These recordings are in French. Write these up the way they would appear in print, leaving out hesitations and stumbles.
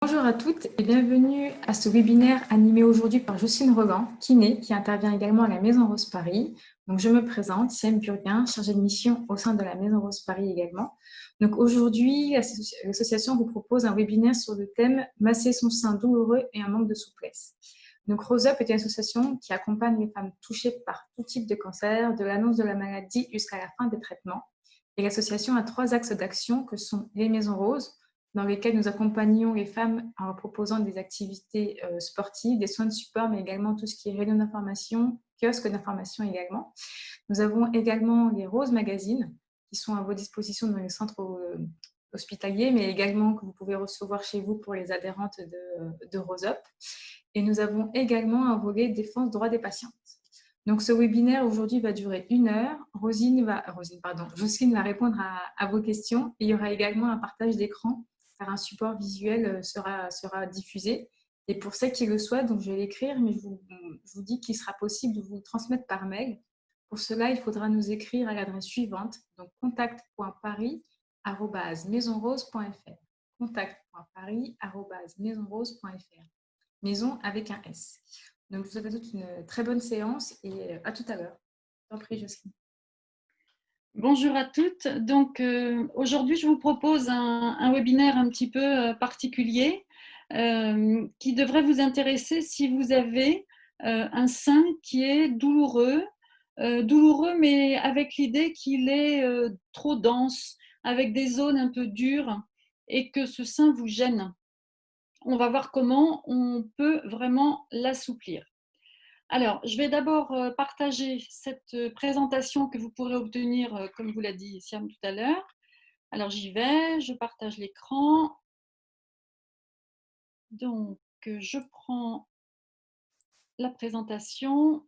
Bonjour à toutes et bienvenue à ce webinaire animé aujourd'hui par Jocelyne Roland, kiné, qui intervient également à la Maison Rose Paris. Donc, je me présente, Siam Burguin, chargée de mission au sein de la Maison Rose Paris également. Donc, aujourd'hui, l'association vous propose un webinaire sur le thème « Masser son sein douloureux et un manque de souplesse ». Donc, Rose Up est une association qui accompagne les femmes touchées par tout type de cancer, de l'annonce de la maladie jusqu'à la fin des traitements. Et l'association a 3 axes d'action que sont les Maisons Roses, dans lesquels nous accompagnons les femmes en proposant des activités sportives, des soins de support, mais également tout ce qui est réunion d'information, kiosque d'information également. Nous avons également les Roses Magazines, qui sont à vos dispositions dans les centres hospitaliers, mais également que vous pouvez recevoir chez vous pour les adhérentes de Rose Up. Et nous avons également un volet défense droits des patientes. Donc, ce webinaire aujourd'hui va durer 1 heure. Jocelyne va répondre à vos questions. Et il y aura également un partage d'écran car un support visuel sera diffusé. Et pour celles qui le souhaitent, donc je vais l'écrire, mais je vous dis qu'il sera possible de vous le transmettre par mail. Pour cela, il faudra nous écrire à l'adresse suivante, donc contact.paris@maisonrose.fr. contact.paris@maisonrose.fr. Maison avec un S. Donc, je vous souhaite à toutes une très bonne séance et à tout à l'heure. Je t'en prie, Jocelyne. Bonjour à toutes. Donc aujourd'hui, je vous propose un webinaire un petit peu particulier qui devrait vous intéresser si vous avez un sein qui est douloureux, mais avec l'idée qu'il est trop dense, avec des zones un peu dures et que ce sein vous gêne. On va voir comment on peut vraiment l'assouplir. Alors, je vais d'abord partager cette présentation que vous pourrez obtenir, comme vous l'a dit Siam tout à l'heure. Alors, j'y vais, je partage l'écran. Donc, je prends la présentation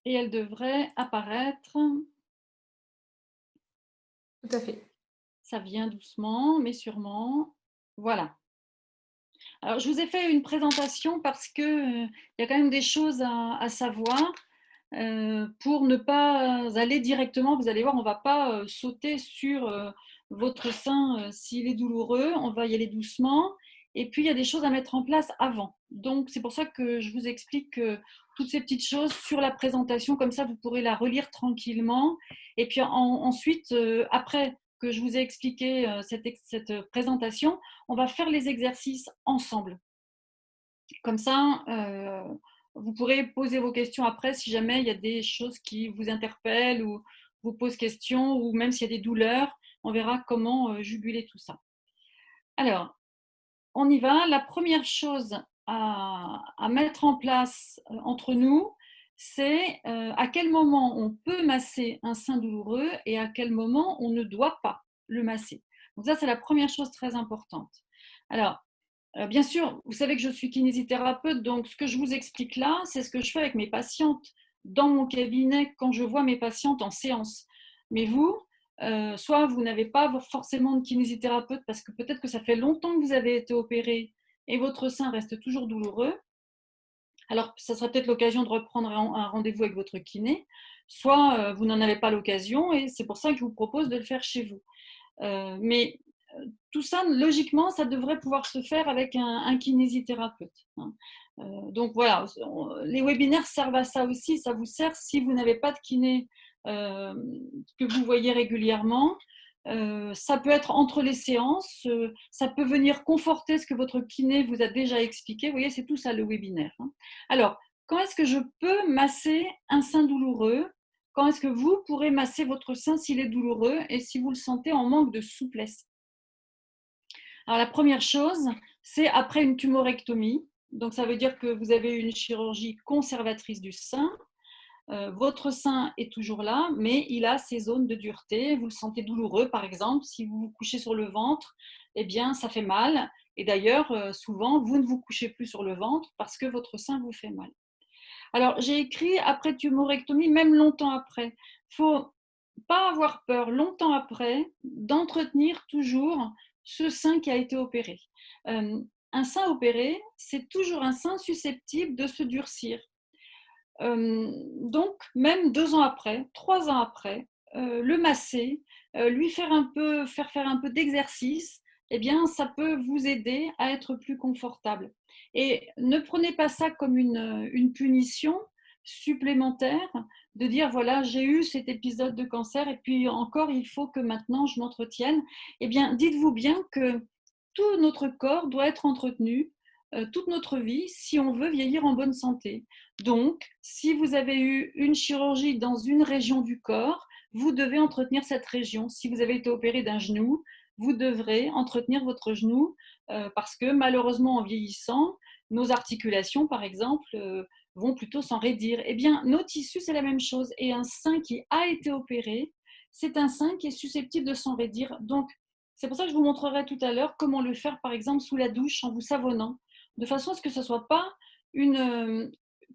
et elle devrait apparaître. Tout à fait. Ça vient doucement, mais sûrement. Voilà. Alors, je vous ai fait une présentation parce qu'il y a quand même des choses à savoir. Pour ne pas aller directement, vous allez voir, on ne va pas sauter sur votre sein s'il est douloureux, on va y aller doucement. Et puis, il y a des choses à mettre en place avant. Donc, c'est pour ça que je vous explique toutes ces petites choses sur la présentation. Comme ça, vous pourrez la relire tranquillement. Et puis ensuite, après que je vous ai expliqué cette présentation, on va faire les exercices ensemble. Comme ça, vous pourrez poser vos questions après si jamais il y a des choses qui vous interpellent ou vous posent question, ou même s'il y a des douleurs, on verra comment juguler tout ça. Alors, on y va. La première chose à mettre en place entre nous, c'est à quel moment on peut masser un sein douloureux et à quel moment on ne doit pas le masser. Donc ça, c'est la première chose très importante. Alors, bien sûr, vous savez que je suis kinésithérapeute, donc ce que je vous explique là, c'est ce que je fais avec mes patientes dans mon cabinet quand je vois mes patientes en séance. Mais vous, soit vous n'avez pas forcément de kinésithérapeute parce que peut-être que ça fait longtemps que vous avez été opéré et votre sein reste toujours douloureux. Alors, ça serait peut-être l'occasion de reprendre un rendez-vous avec votre kiné, soit vous n'en avez pas l'occasion et c'est pour ça que je vous propose de le faire chez vous. Mais tout ça, logiquement, ça devrait pouvoir se faire avec un kinésithérapeute. Donc voilà, les webinaires servent à ça aussi. Ça vous sert si vous n'avez pas de kiné que vous voyez régulièrement. Ça peut être entre les séances, ça peut venir conforter ce que votre kiné vous a déjà expliqué. Vous voyez, c'est tout ça le webinaire. Alors, quand est-ce que je peux masser un sein douloureux? Quand est-ce que vous pourrez masser votre sein s'il est douloureux et si vous le sentez en manque de souplesse? Alors la première chose, c'est après une tumorectomie. Donc ça veut dire que vous avez une chirurgie conservatrice du sein. Votre sein est toujours là, mais il a ses zones de dureté. Vous le sentez douloureux, par exemple, si vous vous couchez sur le ventre, eh bien ça fait mal. Et d'ailleurs, souvent, vous ne vous couchez plus sur le ventre parce que votre sein vous fait mal. Alors, j'ai écrit après tumorectomie, même longtemps après. Il faut pas avoir peur, longtemps après, d'entretenir toujours ce sein qui a été opéré. Un sein opéré, c'est toujours un sein susceptible de se durcir. Donc, même 2 ans après, 3 ans après, le masser, lui faire faire un peu d'exercice eh bien, ça peut vous aider à être plus confortable. Et ne prenez pas ça comme une punition supplémentaire de dire, voilà, j'ai eu cet épisode de cancer et puis encore, il faut que maintenant je m'entretienne. Eh bien, dites-vous bien que tout notre corps doit être entretenu toute notre vie si on veut vieillir en bonne santé. Donc, si vous avez eu une chirurgie dans une région du corps, vous devez entretenir cette région. Si vous avez été opéré d'un genou, vous devrez entretenir votre genou parce que malheureusement, en vieillissant, nos articulations, par exemple, vont plutôt s'enraidir. Eh bien, nos tissus, c'est la même chose. Et un sein qui a été opéré, c'est un sein qui est susceptible de s'enraidir. Donc, c'est pour ça que je vous montrerai tout à l'heure comment le faire, par exemple, sous la douche en vous savonnant, de façon à ce que ce ne soit pas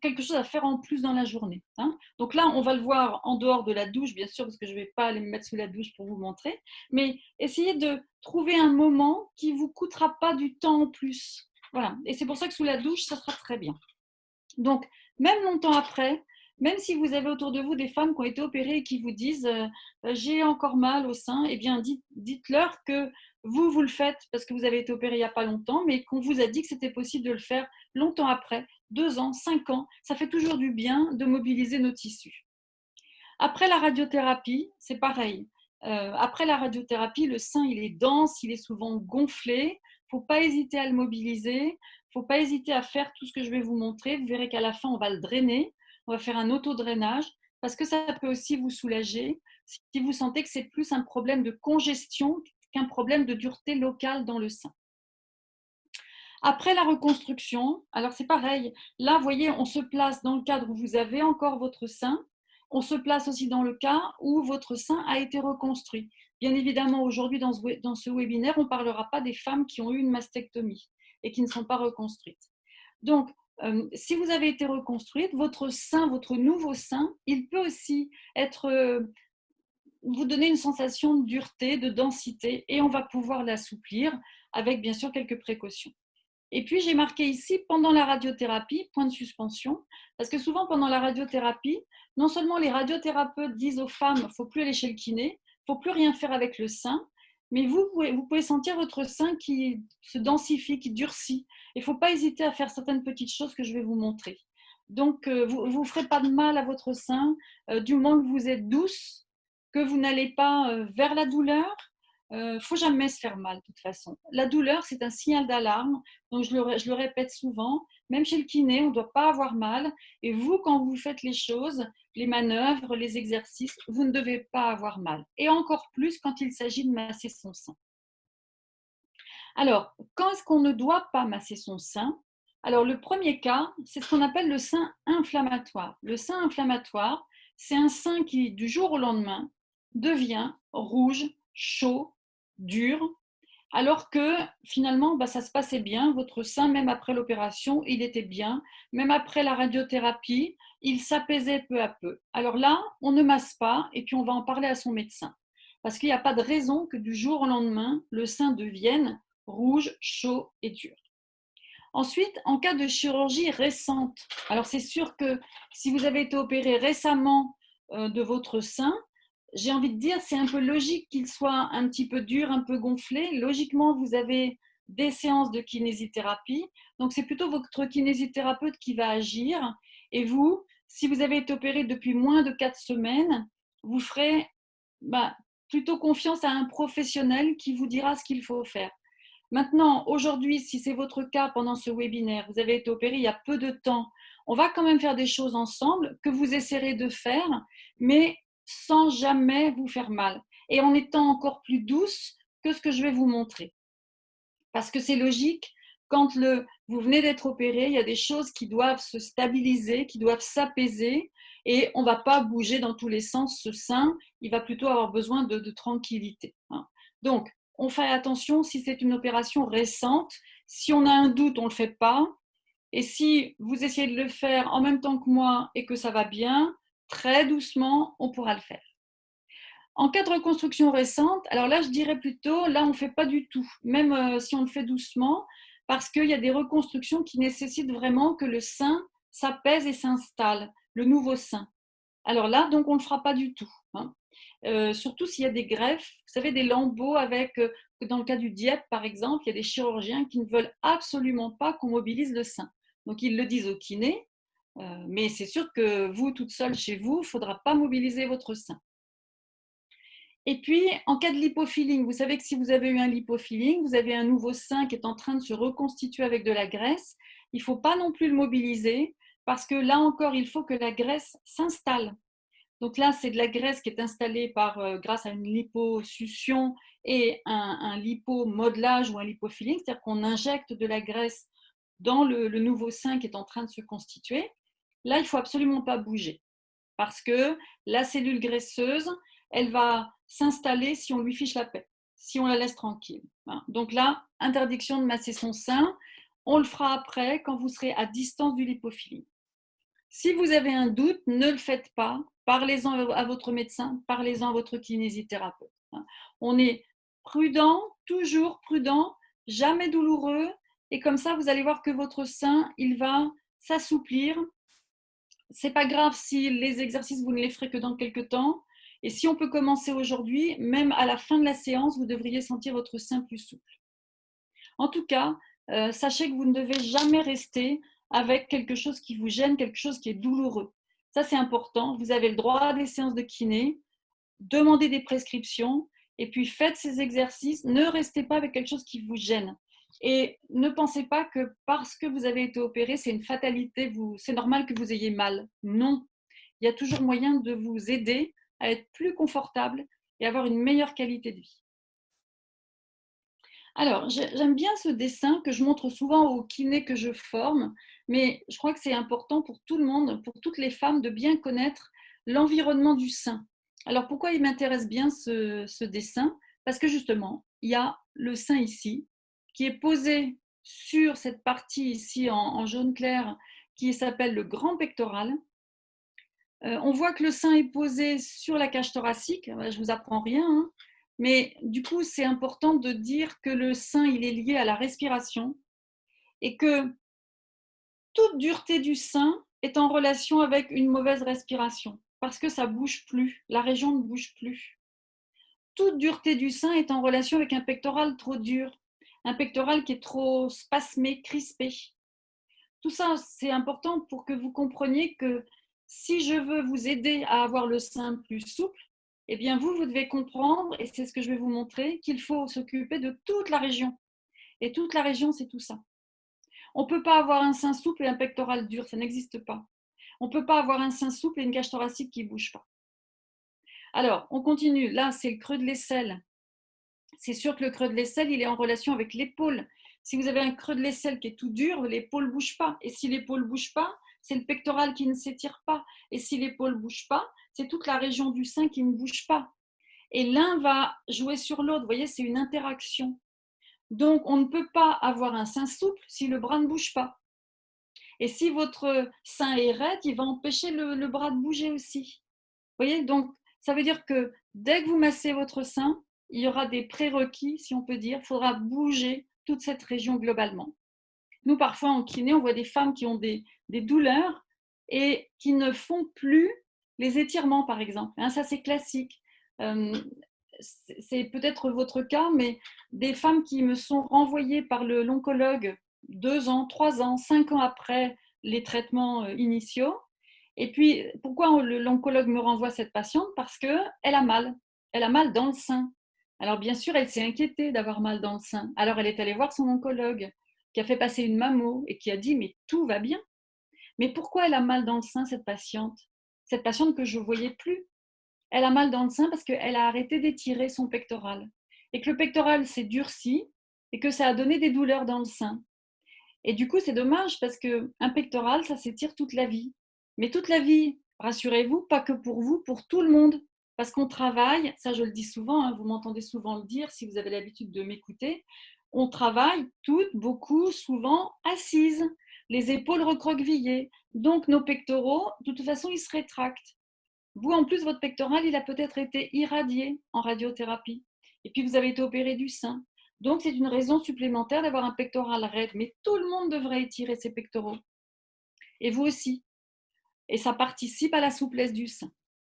quelque chose à faire en plus dans la journée. Hein. Donc là, on va le voir en dehors de la douche, bien sûr, parce que je ne vais pas aller me mettre sous la douche pour vous montrer, mais essayez de trouver un moment qui ne vous coûtera pas du temps en plus. Voilà. Et c'est pour ça que sous la douche, ça sera très bien. Donc, même longtemps après, même si vous avez autour de vous des femmes qui ont été opérées et qui vous disent j'ai encore mal au sein, eh bien dites-leur que vous le faites parce que vous avez été opéré il n'y a pas longtemps, mais qu'on vous a dit que c'était possible de le faire longtemps après, 2 ans, 5 ans. Ça fait toujours du bien de mobiliser nos tissus. Après la radiothérapie, c'est pareil. Après la radiothérapie, le sein il est dense, il est souvent gonflé. Il ne faut pas hésiter à le mobiliser. Il ne faut pas hésiter à faire tout ce que je vais vous montrer. Vous verrez qu'à la fin, on va le drainer. On va faire un autodrainage parce que ça peut aussi vous soulager si vous sentez que c'est plus un problème de congestion qu'un problème de dureté locale dans le sein. Après la reconstruction, alors c'est pareil. Là, vous voyez, on se place dans le cadre où vous avez encore votre sein. On se place aussi dans le cas où votre sein a été reconstruit. Bien évidemment, aujourd'hui, dans ce webinaire, on ne parlera pas des femmes qui ont eu une mastectomie et qui ne sont pas reconstruites. Donc, si vous avez été reconstruite, votre sein, votre nouveau sein, il peut aussi vous donner une sensation de dureté, de densité, et on va pouvoir l'assouplir avec bien sûr quelques précautions. Et puis, j'ai marqué ici, pendant la radiothérapie, point de suspension, parce que souvent, pendant la radiothérapie, non seulement les radiothérapeutes disent aux femmes, il ne faut plus aller chez le kiné, il ne faut plus rien faire avec le sein, mais vous pouvez sentir votre sein qui se densifie, qui durcit. Il ne faut pas hésiter à faire certaines petites choses que je vais vous montrer. Donc, vous ne ferez pas de mal à votre sein, du moment que vous êtes douce, que vous n'allez pas vers la douleur. Il ne faut jamais se faire mal de toute façon. La douleur, c'est un signal d'alarme. Donc, je le répète souvent, même chez le kiné, on ne doit pas avoir mal. Et vous, quand vous faites les choses, les manœuvres, les exercices, vous ne devez pas avoir mal. Et encore plus quand il s'agit de masser son sein. Alors, quand est-ce qu'on ne doit pas masser son sein? Alors, le premier cas, c'est ce qu'on appelle le sein inflammatoire. Le sein inflammatoire, c'est un sein qui, du jour au lendemain, devient rouge, chaud, dur, alors que finalement, ça se passait bien. Votre sein, même après l'opération, il était bien. Même après la radiothérapie, il s'apaisait peu à peu. Alors là, on ne masse pas et puis on va en parler à son médecin. Parce qu'il n'y a pas de raison que du jour au lendemain, le sein devienne rouge, chaud et dur. Ensuite, en cas de chirurgie récente, alors c'est sûr que si vous avez été opéré récemment de votre sein, j'ai envie de dire, c'est un peu logique qu'il soit un petit peu dur, un peu gonflé. Logiquement, vous avez des séances de kinésithérapie. Donc, c'est plutôt votre kinésithérapeute qui va agir. Et vous, si vous avez été opéré depuis moins de 4 semaines, vous ferez plutôt confiance à un professionnel qui vous dira ce qu'il faut faire. Maintenant, aujourd'hui, si c'est votre cas pendant ce webinaire, vous avez été opéré il y a peu de temps, on va quand même faire des choses ensemble que vous essaierez de faire, mais sans jamais vous faire mal et en étant encore plus douce que ce que je vais vous montrer. Parce que c'est logique, quand vous venez d'être opéré, il y a des choses qui doivent se stabiliser, qui doivent s'apaiser et on ne va pas bouger dans tous les sens ce sein, il va plutôt avoir besoin de tranquillité. Donc, on fait attention si c'est une opération récente. Si on a un doute, on ne le fait pas. Et si vous essayez de le faire en même temps que moi et que ça va bien, très doucement, on pourra le faire. En cas de reconstruction récente, alors là, je dirais plutôt, là, on ne fait pas du tout, même si on le fait doucement, parce qu'il y a des reconstructions qui nécessitent vraiment que le sein s'apaise et s'installe, le nouveau sein. Alors là, donc, on ne le fera pas du tout. surtout s'il y a des greffes, vous savez, des lambeaux avec, dans le cas du Dieppe par exemple, il y a des chirurgiens qui ne veulent absolument pas qu'on mobilise le sein. Donc ils le disent au kiné, mais c'est sûr que vous, toute seule chez vous, il ne faudra pas mobiliser votre sein. Et puis, en cas de lipofilling, vous savez que si vous avez eu un lipofilling, vous avez un nouveau sein qui est en train de se reconstituer avec de la graisse, il ne faut pas non plus le mobiliser parce que là encore, il faut que la graisse s'installe. Donc là, c'est de la graisse qui est installée grâce à une liposuction et un lipomodelage ou un lipofilling, c'est-à-dire qu'on injecte de la graisse dans le nouveau sein qui est en train de se constituer. Là, il ne faut absolument pas bouger parce que la cellule graisseuse, elle va s'installer si on lui fiche la paix, si on la laisse tranquille. Donc là, interdiction de masser son sein. On le fera après quand vous serez à distance du lipofilling. Si vous avez un doute, ne le faites pas. Parlez-en à votre médecin, parlez-en à votre kinésithérapeute. On est prudent, toujours prudent, jamais douloureux. Et comme ça, vous allez voir que votre sein, il va s'assouplir. C'est pas grave si les exercices, vous ne les ferez que dans quelques temps. Et si on peut commencer aujourd'hui, même à la fin de la séance, vous devriez sentir votre sein plus souple. En tout cas, sachez que vous ne devez jamais rester avec quelque chose qui vous gêne, quelque chose qui est douloureux. Ça, c'est important. Vous avez le droit à des séances de kiné, demandez des prescriptions et puis faites ces exercices. Ne restez pas avec quelque chose qui vous gêne. Et ne pensez pas que parce que vous avez été opéré, c'est une fatalité, c'est normal que vous ayez mal. Non, il y a toujours moyen de vous aider à être plus confortable et avoir une meilleure qualité de vie. Alors, j'aime bien ce dessin que je montre souvent aux kinés que je forme, mais je crois que c'est important pour tout le monde, pour toutes les femmes, de bien connaître l'environnement du sein. Alors, pourquoi il m'intéresse bien ce dessin? Parce que justement, il y a le sein ici, qui est posé sur cette partie ici en jaune clair, qui s'appelle le grand pectoral. On voit que le sein est posé sur la cage thoracique, je ne vous apprends rien, hein. Mais du coup, c'est important de dire que le sein, il est lié à la respiration et que toute dureté du sein est en relation avec une mauvaise respiration parce que ça ne bouge plus, la région ne bouge plus. Toute dureté du sein est en relation avec un pectoral trop dur, un pectoral qui est trop spasmé, crispé. Tout ça, c'est important pour que vous compreniez que si je veux vous aider à avoir le sein plus souple, eh bien vous devez comprendre, et c'est ce que je vais vous montrer, qu'il faut s'occuper de toute la région. Et toute la région, c'est tout ça. On ne peut pas avoir un sein souple et un pectoral dur, ça n'existe pas. On ne peut pas avoir un sein souple et une cage thoracique qui ne bouge pas. Alors, on continue. Là, c'est le creux de l'aisselle. C'est sûr que le creux de l'aisselle, il est en relation avec l'épaule. Si vous avez un creux de l'aisselle qui est tout dur, l'épaule ne bouge pas. Et si l'épaule ne bouge pas, c'est le pectoral qui ne s'étire pas. Et si l'épaule ne bouge pas, c'est toute la région du sein qui ne bouge pas. Et l'un va jouer sur l'autre. Vous voyez, c'est une interaction. Donc, on ne peut pas avoir un sein souple si le bras ne bouge pas. Et si votre sein est raide, il va empêcher le bras de bouger aussi. Vous voyez, donc ça veut dire que dès que vous massez votre sein, il y aura des prérequis, si on peut dire, il faudra bouger toute cette région globalement. Nous, parfois en kiné, on voit des femmes qui ont des douleurs et qui ne font plus les étirements, par exemple. Ça, c'est classique. C'est peut-être votre cas, mais des femmes qui me sont renvoyées par l'oncologue 2 ans, 3 ans, 5 ans après les traitements initiaux. Et puis, pourquoi l'oncologue me renvoie cette patiente? Parce qu'elle a mal. Elle a mal dans le sein. Alors, bien sûr, elle s'est inquiétée d'avoir mal dans le sein. Alors, elle est allée voir son oncologue qui a fait passer une mammo et qui a dit « mais tout va bien ». Mais pourquoi elle a mal dans le sein, cette patiente? Cette patiente que je ne voyais plus. Elle a mal dans le sein parce qu'elle a arrêté d'étirer son pectoral. Et que le pectoral s'est durci et que ça a donné des douleurs dans le sein. Et du coup, c'est dommage parce qu'un pectoral, ça s'étire toute la vie. Mais toute la vie, rassurez-vous, pas que pour vous, pour tout le monde. Parce qu'on travaille, ça je le dis souvent, hein, vous m'entendez souvent le dire si vous avez l'habitude de m'écouter, on travaille toutes, beaucoup, souvent assises, les épaules recroquevillées. Donc nos pectoraux, de toute façon, ils se rétractent. Vous, en plus, votre pectoral, il a peut-être été irradié en radiothérapie. Et puis, vous avez été opéré du sein. Donc, c'est une raison supplémentaire d'avoir un pectoral raide. Mais tout le monde devrait étirer ses pectoraux. Et vous aussi. Et ça participe à la souplesse du sein.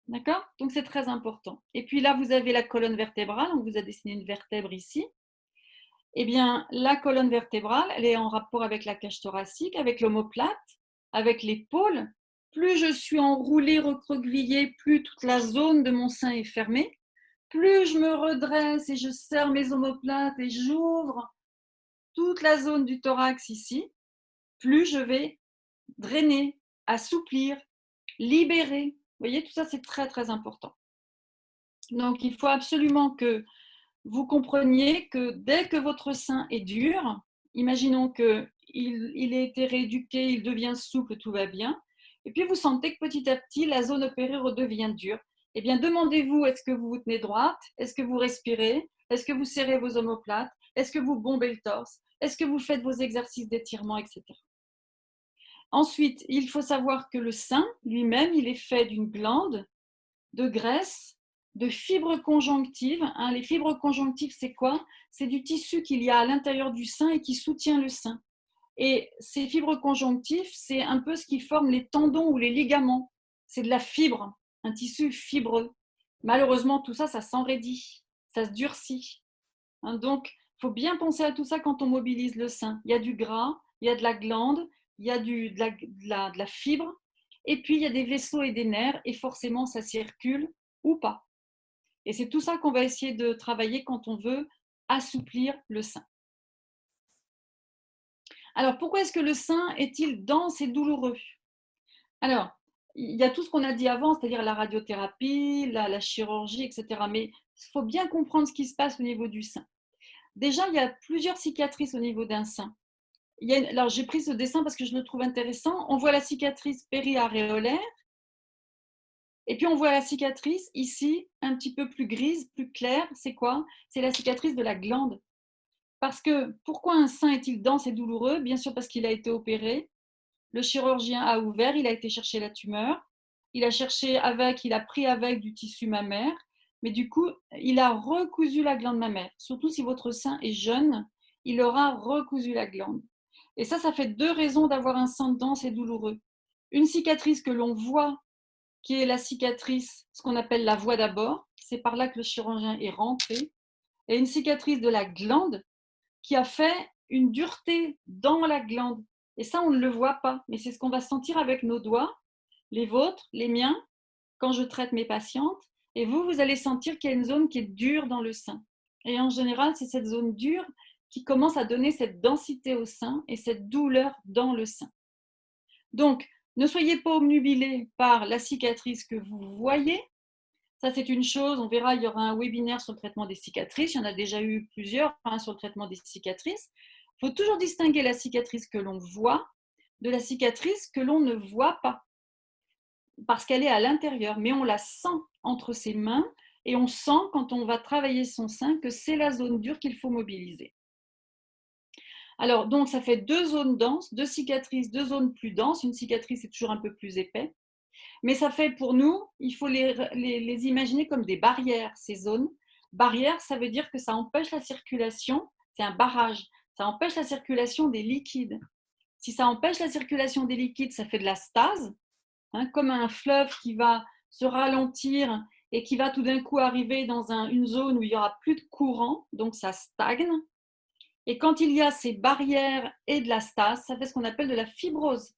D'accord? Donc, c'est très important. Et puis là, vous avez la colonne vertébrale. On vous a dessiné une vertèbre ici. Eh bien, la colonne vertébrale, elle est en rapport avec la cage thoracique, avec l'omoplate, avec l'épaule. Plus je suis enroulée, recroquevillée, plus toute la zone de mon sein est fermée. Plus je me redresse et je serre mes omoplates et j'ouvre toute la zone du thorax ici, plus je vais drainer, assouplir, libérer. Vous voyez, tout ça, c'est très, très important. Donc, il faut absolument que vous compreniez que dès que votre sein est dur, imaginons qu'il ait été rééduqué, il devient souple, tout va bien, et puis vous sentez que petit à petit, la zone opérée redevient dure. Eh bien, demandez-vous, est-ce que vous vous tenez droite? Est-ce que vous respirez? Est-ce que vous serrez vos omoplates? Est-ce que vous bombez le torse? Est-ce que vous faites vos exercices d'étirement, etc. Ensuite, il faut savoir que le sein lui-même, il est fait d'une glande, de graisse, de fibres conjonctives. Les fibres conjonctives, c'est quoi? C'est du tissu qu'il y a à l'intérieur du sein et qui soutient le sein. Et ces fibres conjonctives, c'est un peu ce qui forme les tendons ou les ligaments. C'est de la fibre, un tissu fibreux. Malheureusement, tout ça, ça s'enraidit, ça se durcit. Donc, il faut bien penser à tout ça quand on mobilise le sein. Il y a du gras, il y a de la glande, il y a de la fibre, et puis il y a des vaisseaux et des nerfs, et forcément, ça circule ou pas. Et c'est tout ça qu'on va essayer de travailler quand on veut assouplir le sein. Alors, pourquoi est-ce que le sein est-il dense et douloureux? Alors, il y a tout ce qu'on a dit avant, c'est-à-dire la radiothérapie, la chirurgie, etc. Mais il faut bien comprendre ce qui se passe au niveau du sein. Déjà, il y a plusieurs cicatrices au niveau d'un sein. Alors, j'ai pris ce dessin parce que je le trouve intéressant. On voit la cicatrice périaréolaire, et puis on voit la cicatrice ici, un petit peu plus grise, plus claire. C'est quoi? C'est la cicatrice de la glande. Parce que pourquoi un sein est-il dense et douloureux? Bien sûr parce qu'il a été opéré. Le chirurgien a ouvert, il a été chercher la tumeur. Il a pris avec du tissu mammaire. Mais du coup, il a recousu la glande mammaire. Surtout si votre sein est jeune, il aura recousu la glande. Et ça fait deux raisons d'avoir un sein dense et douloureux. Une cicatrice que l'on voit, qui est la cicatrice, ce qu'on appelle la voie d'abord. C'est par là que le chirurgien est rentré. Et une cicatrice de la glande qui a fait une dureté dans la glande. Et ça, on ne le voit pas, mais c'est ce qu'on va sentir avec nos doigts, les vôtres, les miens, quand je traite mes patientes. Et vous, vous allez sentir qu'il y a une zone qui est dure dans le sein. Et en général, c'est cette zone dure qui commence à donner cette densité au sein et cette douleur dans le sein. Donc, ne soyez pas obnubilés par la cicatrice que vous voyez. Ça, c'est une chose. On verra, il y aura un webinaire sur le traitement des cicatrices. Il y en a déjà eu plusieurs sur le traitement des cicatrices. Il faut toujours distinguer la cicatrice que l'on voit de la cicatrice que l'on ne voit pas. Parce qu'elle est à l'intérieur, mais on la sent entre ses mains et on sent quand on va travailler son sein que c'est la zone dure qu'il faut mobiliser. Alors, donc, ça fait deux zones denses, deux cicatrices, deux zones plus denses. Une cicatrice est toujours un peu plus épais. Mais ça fait pour nous, il faut les imaginer comme des barrières, ces zones. Barrière, ça veut dire que ça empêche la circulation, c'est un barrage, ça empêche la circulation des liquides. Si ça empêche la circulation des liquides, ça fait de la stase, comme un fleuve qui va se ralentir et qui va tout d'un coup arriver dans une zone où il n'y aura plus de courant, donc ça stagne. Et quand il y a ces barrières et de la stase, ça fait ce qu'on appelle de la fibrose.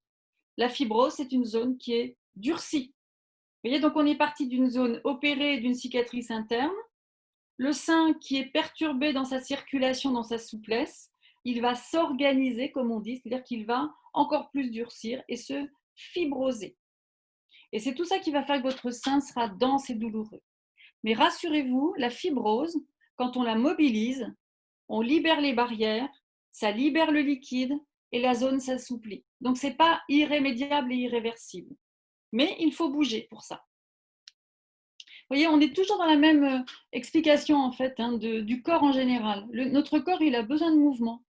La fibrose, c'est une zone qui est durcie. Vous voyez, donc on est parti d'une zone opérée, d'une cicatrice interne. Le sein qui est perturbé dans sa circulation, dans sa souplesse, il va s'organiser, comme on dit, c'est-à-dire qu'il va encore plus durcir et se fibroser. Et c'est tout ça qui va faire que votre sein sera dense et douloureux. Mais rassurez-vous, la fibrose, quand on la mobilise, on libère les barrières, ça libère le liquide et la zone s'assouplit. Donc ce n'est pas irrémédiable et irréversible. Mais il faut bouger pour ça. Vous voyez, on est toujours dans la même explication en fait du corps en général. Notre corps, il a besoin de mouvement.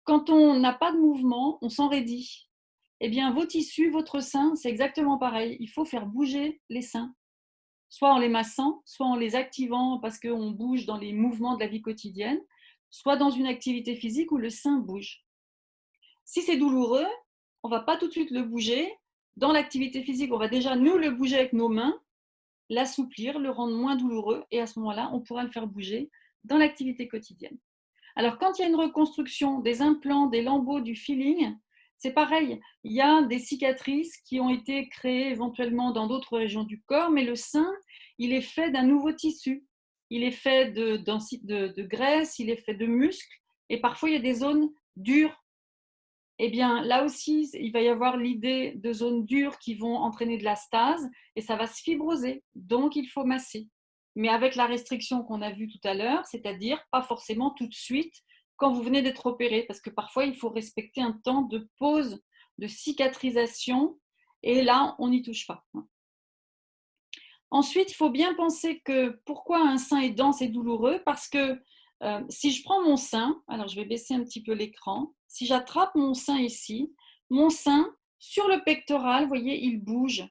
Quand on n'a pas de mouvement, on s'enraidit. Eh bien, vos tissus, votre sein, c'est exactement pareil. Il faut faire bouger les seins, soit en les massant, soit en les activant parce qu'on bouge dans les mouvements de la vie quotidienne, soit dans une activité physique où le sein bouge. Si c'est douloureux, on ne va pas tout de suite le bouger. Dans l'activité physique, on va déjà nous le bouger avec nos mains. l'assouplir, le rendre moins douloureux et à ce moment-là, on pourra le faire bouger dans l'activité quotidienne. Alors, quand il y a une reconstruction des implants, des lambeaux, du filling, c'est pareil. Il y a des cicatrices qui ont été créées éventuellement dans d'autres régions du corps, mais le sein, il est fait d'un nouveau tissu. Il est fait de graisse, il est fait de muscles, et parfois il y a des zones dures. Eh bien, là aussi, il va y avoir l'idée de zones dures qui vont entraîner de la stase et ça va se fibroser. Donc, il faut masser. Mais avec la restriction qu'on a vue tout à l'heure, c'est-à-dire pas forcément tout de suite quand vous venez d'être opéré, parce que parfois, il faut respecter un temps de pause, de cicatrisation, et là, on n'y touche pas. Ensuite, il faut bien penser que pourquoi un sein est dense et douloureux? Parce que si je prends mon sein, alors je vais baisser un petit peu l'écran, si j'attrape mon sein ici, mon sein sur le pectoral, vous voyez, il bouge.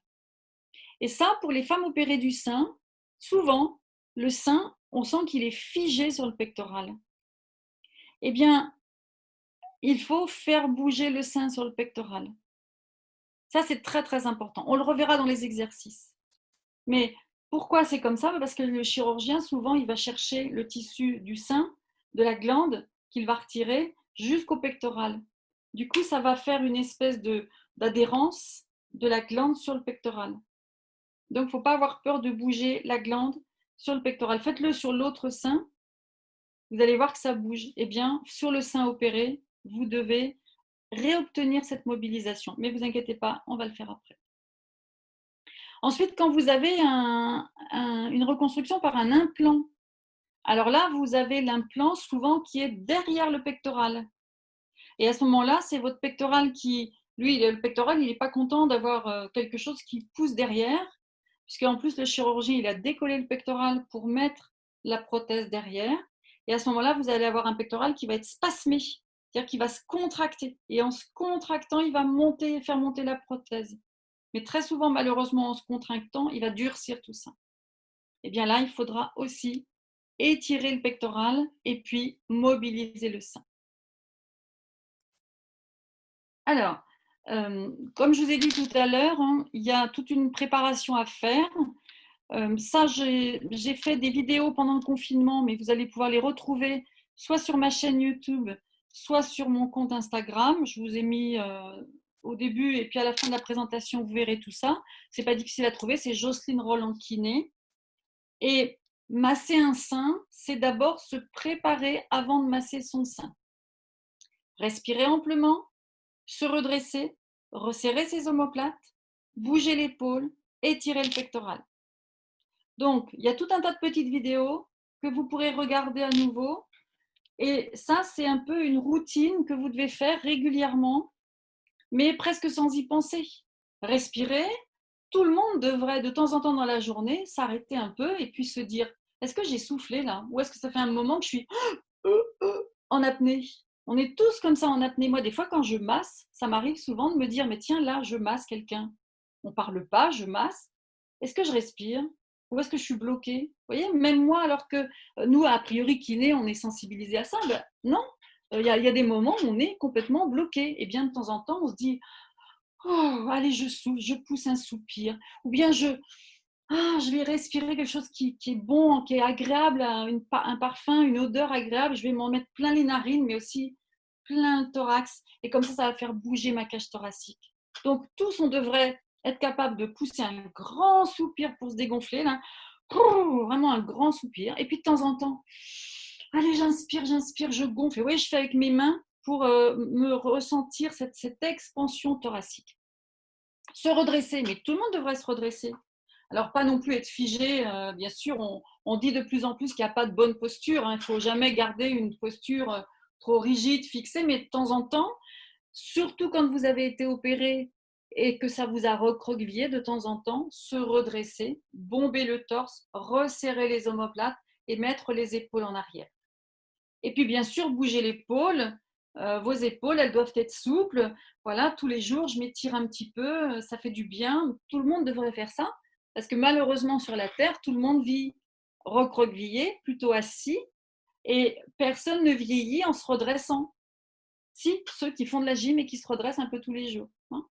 Et ça, pour les femmes opérées du sein, souvent, le sein, on sent qu'il est figé sur le pectoral. Eh bien, il faut faire bouger le sein sur le pectoral. Ça, c'est très, très important. On le reverra dans les exercices. Mais pourquoi c'est comme ça? Parce que le chirurgien, souvent, il va chercher le tissu du sein, de la glande, qu'il va retirer jusqu'au pectoral. Du coup, ça va faire une espèce d'adhérence de la glande sur le pectoral. Donc, il ne faut pas avoir peur de bouger la glande sur le pectoral. Faites-le sur l'autre sein, vous allez voir que ça bouge. Eh bien, sur le sein opéré, vous devez réobtenir cette mobilisation. Mais vous inquiétez pas, on va le faire après. Ensuite, quand vous avez une reconstruction par un implant, alors là, vous avez l'implant souvent qui est derrière le pectoral. Et à ce moment-là, c'est votre pectoral qui, lui, le pectoral, il n'est pas content d'avoir quelque chose qui pousse derrière, puisqu'en plus, le chirurgien, il a décollé le pectoral pour mettre la prothèse derrière. Et à ce moment-là, vous allez avoir un pectoral qui va être spasmé, c'est-à-dire qu'il va se contracter. Et en se contractant, il va faire monter la prothèse. Mais très souvent, malheureusement, en se contractant, il va durcir tout ça. Et bien là, il faudra aussi étirer le pectoral et puis mobiliser le sein. Alors, comme je vous ai dit tout à l'heure, hein, il y a toute une préparation à faire. Ça, j'ai fait des vidéos pendant le confinement, mais vous allez pouvoir les retrouver soit sur ma chaîne YouTube, soit sur mon compte Instagram. Je vous ai mis au début et puis à la fin de la présentation, vous verrez tout ça. C'est pas difficile à trouver, c'est Jocelyne Roland Kiné. Et masser un sein, c'est d'abord se préparer avant de masser son sein. Respirer amplement, se redresser, resserrer ses omoplates, bouger l'épaule, étirer le pectoral. Donc, il y a tout un tas de petites vidéos que vous pourrez regarder à nouveau. Et ça, c'est un peu une routine que vous devez faire régulièrement, mais presque sans y penser. Respirer, tout le monde devrait de temps en temps dans la journée s'arrêter un peu et puis se dire, est-ce que j'ai soufflé là? Ou est-ce que ça fait un moment que je suis en apnée? On est tous comme ça en apnée. Moi, des fois, quand je masse, ça m'arrive souvent de me dire, mais tiens, là, je masse quelqu'un. On ne parle pas, je masse. Est-ce que je respire? Ou est-ce que je suis bloquée? Vous voyez, même moi, alors que nous, a priori, kiné, on est sensibilisé à ça, ben, non. Il y a des moments où on est complètement bloqué. Et bien, de temps en temps, on se dit, oh, allez, je souffle, je pousse un soupir. Ou bien je vais respirer quelque chose qui est bon, qui est agréable, un parfum, une odeur agréable. Je vais m'en mettre plein les narines, mais aussi plein le thorax. Et comme ça va faire bouger ma cage thoracique. Donc, tous, on devrait être capable de pousser un grand soupir pour se dégonfler, là. Vraiment un grand soupir. Et puis, de temps en temps, allez, j'inspire, je gonfle. Et oui, je fais avec mes mains pour me ressentir cette expansion thoracique. Se redresser, mais tout le monde devrait se redresser. Alors, pas non plus être figé, bien sûr, on dit de plus en plus qu'il n'y a pas de bonne posture, hein. Il ne faut jamais garder une posture trop rigide, fixée, mais de temps en temps, surtout quand vous avez été opéré et que ça vous a recroquevillé, de temps en temps, se redresser, bomber le torse, resserrer les omoplates et mettre les épaules en arrière. Et puis, bien sûr, bouger l'épaule. Vos épaules, elles doivent être souples. Voilà, tous les jours, je m'étire un petit peu, ça fait du bien. Tout le monde devrait faire ça. Parce que malheureusement, sur la Terre, tout le monde vit recroquevillé, plutôt assis, et personne ne vieillit en se redressant. Si, ceux qui font de la gym et qui se redressent un peu tous les jours. Hein.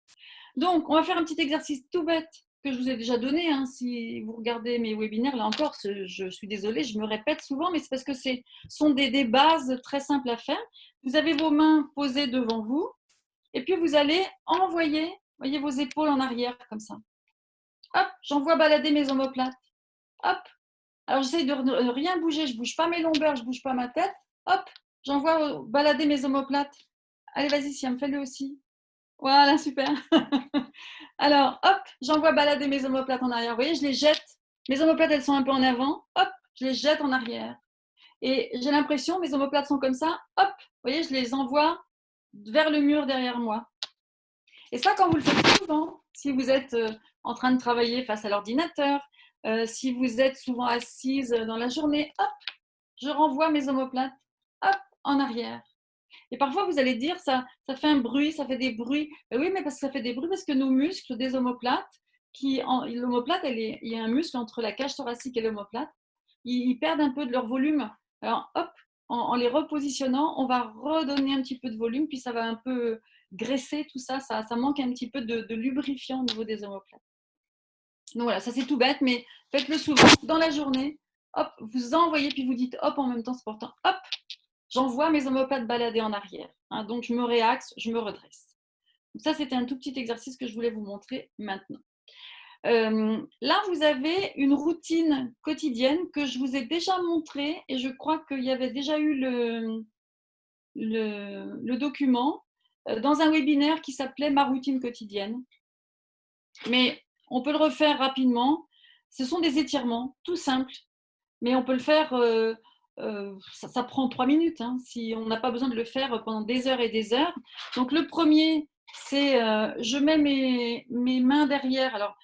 Donc, on va faire un petit exercice tout bête que je vous ai déjà donné. Hein. Si vous regardez mes webinaires, là encore, je suis désolée, je me répète souvent, mais c'est parce que ce sont des bases très simples à faire. Vous avez vos mains posées devant vous et puis vous allez envoyer, voyez, vos épaules en arrière comme ça. Hop, j'envoie balader mes omoplates. Hop, alors j'essaye de rien bouger, je ne bouge pas mes longueurs, je ne bouge pas ma tête. Hop, j'envoie balader mes omoplates. Allez, vas-y, Siam, fais-le aussi. Voilà, super. Alors, hop, j'envoie balader mes omoplates en arrière. Vous voyez, je les jette. Mes omoplates, elles sont un peu en avant. Hop, je les jette en arrière. Et j'ai l'impression, mes omoplates sont comme ça. Hop, vous voyez, je les envoie vers le mur derrière moi. Et ça, quand vous le faites souvent, si vous êtes en train de travailler face à l'ordinateur, si vous êtes souvent assise dans la journée, hop, je renvoie mes omoplates, hop, en arrière. Et parfois, vous allez dire, ça fait un bruit, ça fait des bruits. Ben oui, mais parce que ça fait des bruits, parce que nos muscles des omoplates, l'omoplate, il y a un muscle entre la cage thoracique et l'omoplate, ils perdent un peu de leur volume. Alors, hop, en les repositionnant, on va redonner un petit peu de volume, puis ça va un peu graisser tout ça. Ça manque un petit peu de lubrifiant au niveau des omoplates. Donc voilà, ça c'est tout bête, mais faites-le souvent dans la journée. Hop, vous envoyez, puis vous dites hop en même temps, c'est important. Hop, j'envoie mes omoplates balader en arrière. Hein, donc, je me réaxe, je me redresse. Donc, ça, c'était un tout petit exercice que je voulais vous montrer maintenant. Là, vous avez une routine quotidienne que je vous ai déjà montrée et je crois qu'il y avait déjà eu le document dans un webinaire qui s'appelait Ma routine quotidienne. Mais on peut le refaire rapidement. Ce sont des étirements tout simples, mais on peut le faire, ça prend 3 minutes, hein, si on n'a pas besoin de le faire pendant des heures et des heures. Donc le premier, c'est je mets mes mains derrière. Alors,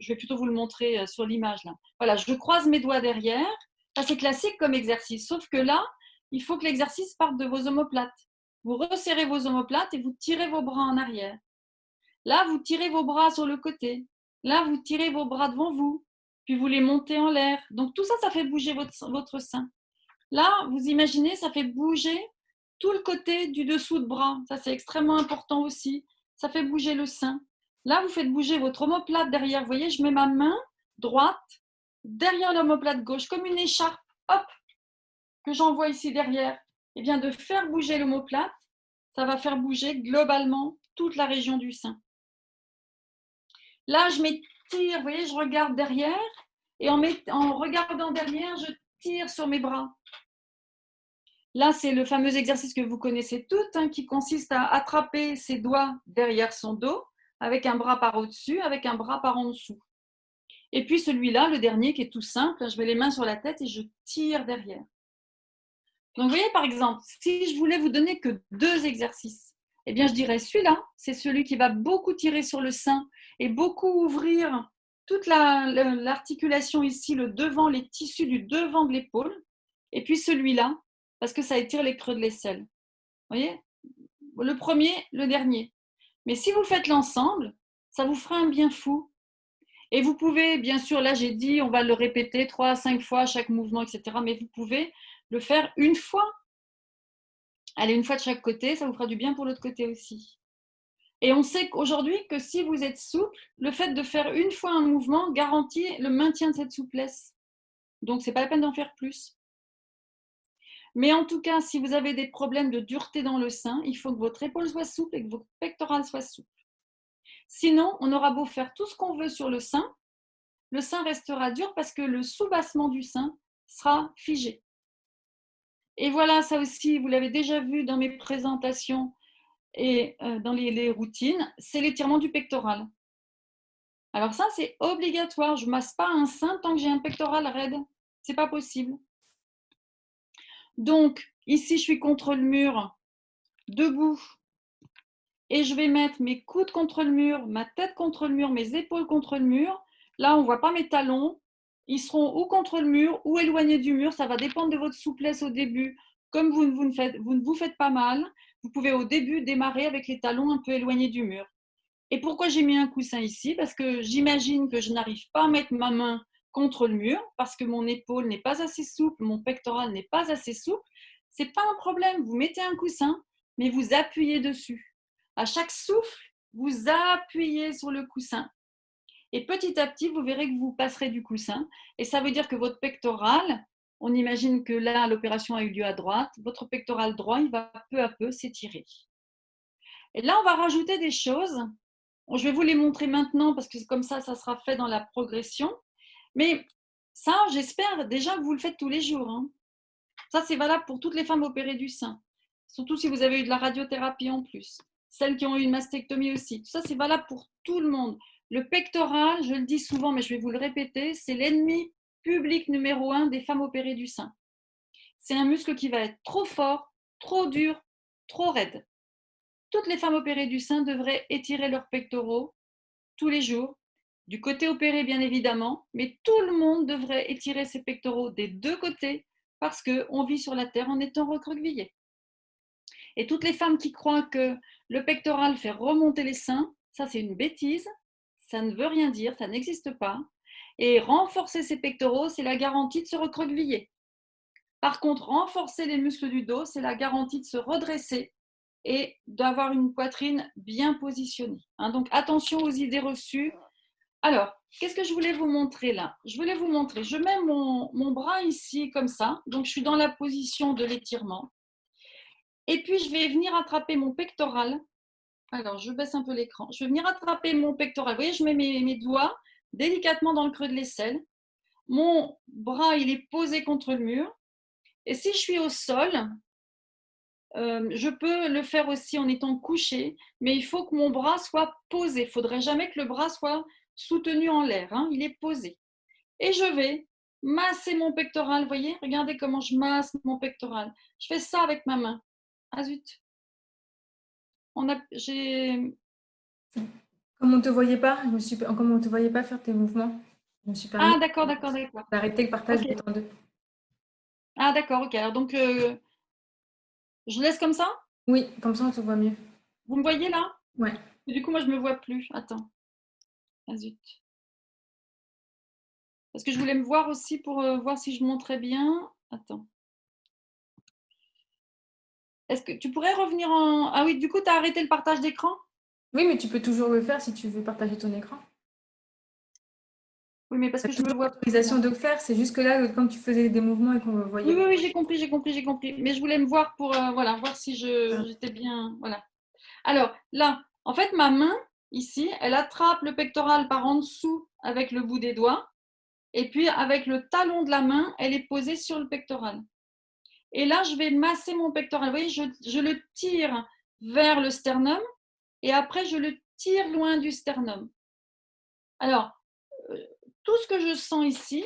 je vais plutôt vous le montrer sur l'image là. Voilà, je croise mes doigts derrière. Ça, c'est classique comme exercice, sauf que là, il faut que l'exercice parte de vos omoplates. Vous resserrez vos omoplates et vous tirez vos bras en arrière. Là, vous tirez vos bras sur le côté. Là, vous tirez vos bras devant vous. Puis vous les montez en l'air. Donc tout ça, ça fait bouger votre sein. Là, vous imaginez, ça fait bouger tout le côté du dessous de bras. Ça, c'est extrêmement important aussi. Ça fait bouger le sein. Là, vous faites bouger votre omoplate derrière. Vous voyez, je mets ma main droite derrière l'omoplate gauche, comme une écharpe. Hop, que j'envoie ici derrière. Et bien, de faire bouger l'omoplate, ça va faire bouger globalement toute la région du sein. Là, je m'étire, vous voyez, je regarde derrière et en regardant derrière, je tire sur mes bras. Là, c'est le fameux exercice que vous connaissez toutes, hein, qui consiste à attraper ses doigts derrière son dos, avec un bras par au-dessus, avec un bras par en dessous. Et puis celui-là, le dernier, qui est tout simple, je mets les mains sur la tête et je tire derrière. Donc, vous voyez, par exemple, si je voulais vous donner que 2 exercices, eh bien, je dirais celui-là, c'est celui qui va beaucoup tirer sur le sein et beaucoup ouvrir toute l'articulation ici, le devant, les tissus du devant de l'épaule. Et puis celui-là, parce que ça étire les creux de l'aisselle. Vous voyez, le premier, le dernier. Mais si vous faites l'ensemble, ça vous fera un bien fou. Et vous pouvez, bien sûr, là j'ai dit, on va le répéter 3 à 5 fois chaque mouvement, etc. Mais vous pouvez le faire une fois. Allez, une fois de chaque côté, ça vous fera du bien pour l'autre côté aussi. Et on sait qu'aujourd'hui que si vous êtes souple, le fait de faire une fois un mouvement garantit le maintien de cette souplesse. Donc, ce n'est pas la peine d'en faire plus. Mais en tout cas, si vous avez des problèmes de dureté dans le sein, il faut que votre épaule soit souple et que votre pectoral soit souple. Sinon, on aura beau faire tout ce qu'on veut sur le sein restera dur parce que le soubassement du sein sera figé. Et voilà, ça aussi, vous l'avez déjà vu dans mes présentations et dans les routines, c'est l'étirement du pectoral. Alors ça, c'est obligatoire. Je ne masse pas un sein tant que j'ai un pectoral raide. Ce n'est pas possible. Donc, ici, je suis contre le mur, debout. Et je vais mettre mes coudes contre le mur, ma tête contre le mur, mes épaules contre le mur. Là, on ne voit pas mes talons. Ils seront ou contre le mur ou éloignés du mur. Ça va dépendre de votre souplesse au début. Comme vous ne vous faites pas mal, vous pouvez au début démarrer avec les talons un peu éloignés du mur. Et pourquoi j'ai mis un coussin ici? Parce que j'imagine que je n'arrive pas à mettre ma main contre le mur parce que mon épaule n'est pas assez souple, mon pectoral n'est pas assez souple. Ce n'est pas un problème. Vous mettez un coussin, mais vous appuyez dessus. À chaque souffle, vous appuyez sur le coussin. Et petit à petit, vous verrez que vous passerez du coussin. Et ça veut dire que votre pectoral, on imagine que là, l'opération a eu lieu à droite, votre pectoral droit, il va peu à peu s'étirer. Et là, on va rajouter des choses. Bon, je vais vous les montrer maintenant parce que comme ça sera fait dans la progression. Mais ça, j'espère déjà que vous le faites tous les jours, hein. Ça, c'est valable pour toutes les femmes opérées du sein. Surtout si vous avez eu de la radiothérapie en plus. Celles qui ont eu une mastectomie aussi. Tout ça, c'est valable pour tout le monde. Le pectoral, je le dis souvent, mais je vais vous le répéter, c'est l'ennemi public numéro 1 des femmes opérées du sein. C'est un muscle qui va être trop fort, trop dur, trop raide. Toutes les femmes opérées du sein devraient étirer leurs pectoraux tous les jours, du côté opéré bien évidemment, mais tout le monde devrait étirer ses pectoraux des deux côtés parce qu'on vit sur la terre en étant recroquevillé. Et toutes les femmes qui croient que le pectoral fait remonter les seins, ça c'est une bêtise, ça ne veut rien dire, ça n'existe pas. Et renforcer ses pectoraux, c'est la garantie de se recroqueviller. Par contre, renforcer les muscles du dos, c'est la garantie de se redresser et d'avoir une poitrine bien positionnée. Donc attention aux idées reçues. Alors, qu'est-ce que je voulais vous montrer là? Je voulais vous montrer, je mets mon bras ici comme ça, donc je suis dans la position de l'étirement. Et puis, je vais venir attraper mon pectoral. Alors, je baisse un peu l'écran. Je vais venir attraper mon pectoral. Vous voyez, je mets mes doigts délicatement dans le creux de l'aisselle. Mon bras, il est posé contre le mur. Et si je suis au sol, je peux le faire aussi en étant couché, mais il faut que mon bras soit posé. Il ne faudrait jamais que le bras soit soutenu en l'air, hein. Il est posé. Et je vais masser mon pectoral. Vous voyez, regardez comment je masse mon pectoral. Je fais ça avec ma main. Ah zut. J'ai Comme on te voyait pas, comme on te voyait pas faire tes mouvements, je me suis permis Ah, d'accord, d'accord, d'accord. d'arrêter le partage Ok. de temps deux. Ah, d'accord, ok. Alors, donc, je laisse comme ça? Oui, comme ça on te voit mieux. Vous me voyez là? Ouais. Et du coup, moi, je me vois plus. Attends. Ah, zut. Parce que je voulais me voir aussi pour voir si je montrais bien. Attends. Est-ce que tu pourrais revenir en... Ah oui, du coup, tu as arrêté le partage d'écran? Oui, mais tu peux toujours le faire si tu veux partager ton écran. Oui, mais parce Tu que as je me toujours vois plus, l'autorisation moi. de le faire, c'est juste que là, quand tu faisais des mouvements et qu'on me voyait Oui, oui, pas. oui, j'ai compris, j'ai compris, j'ai compris. Mais je voulais me voir pour voilà, voir si j'étais bien. Voilà. Alors, là, en fait, ma main, ici, elle attrape le pectoral par en dessous avec le bout des doigts. Et puis, avec le talon de la main, elle est posée sur le pectoral. Et là, je vais masser mon pectoral. Vous voyez, je le tire vers le sternum et après, je le tire loin du sternum. Alors, euh, tout ce que je sens ici,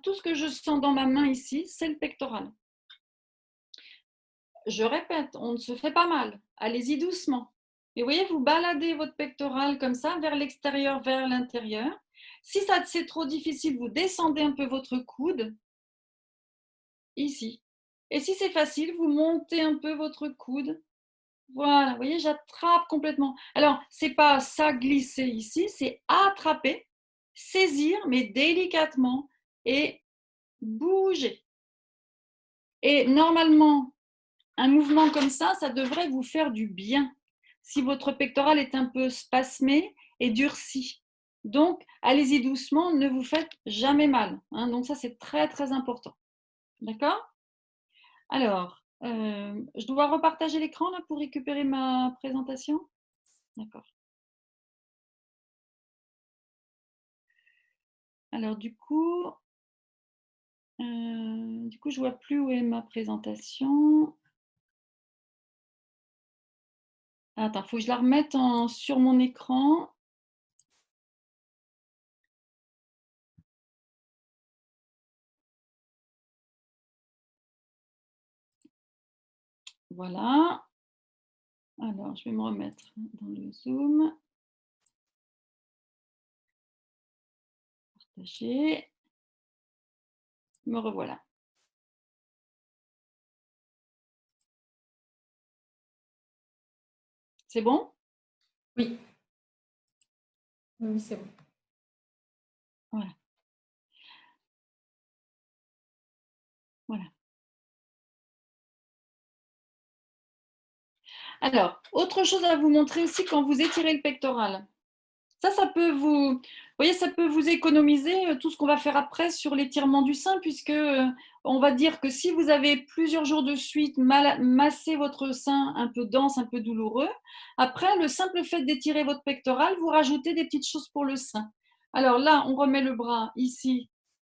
tout ce que je sens dans ma main ici, c'est le pectoral. Je répète, on ne se fait pas mal. Allez-y doucement. Et vous voyez, vous baladez votre pectoral comme ça, vers l'extérieur, vers l'intérieur. Si ça c'est trop difficile, vous descendez un peu votre coude ici. Et si c'est facile, vous montez un peu votre coude. Voilà, vous voyez, j'attrape complètement. Alors, c'est pas ça glisser ici, c'est attraper, saisir, mais délicatement et bouger. Et normalement, un mouvement comme ça devrait vous faire du bien si votre pectoral est un peu spasmé et durci. Donc, allez-y doucement, ne vous faites jamais mal. Donc ça, c'est très, très important. D'accord? Alors, je dois repartager l'écran là pour récupérer ma présentation? D'accord. Alors, je vois plus où est ma présentation. Attends, il faut que je la remette sur mon écran. Voilà. Alors, je vais me remettre dans le Zoom. Partager. Me revoilà. C'est bon? Oui, oui, c'est bon. Voilà. Voilà. Alors, autre chose à vous montrer aussi quand vous étirez le pectoral. Ça peut vous, voyez, ça peut vous économiser tout ce qu'on va faire après sur l'étirement du sein, puisque on va dire que si vous avez plusieurs jours de suite massé votre sein un peu dense, un peu douloureux, après, le simple fait d'étirer votre pectoral, vous rajoutez des petites choses pour le sein. Alors là, on remet le bras ici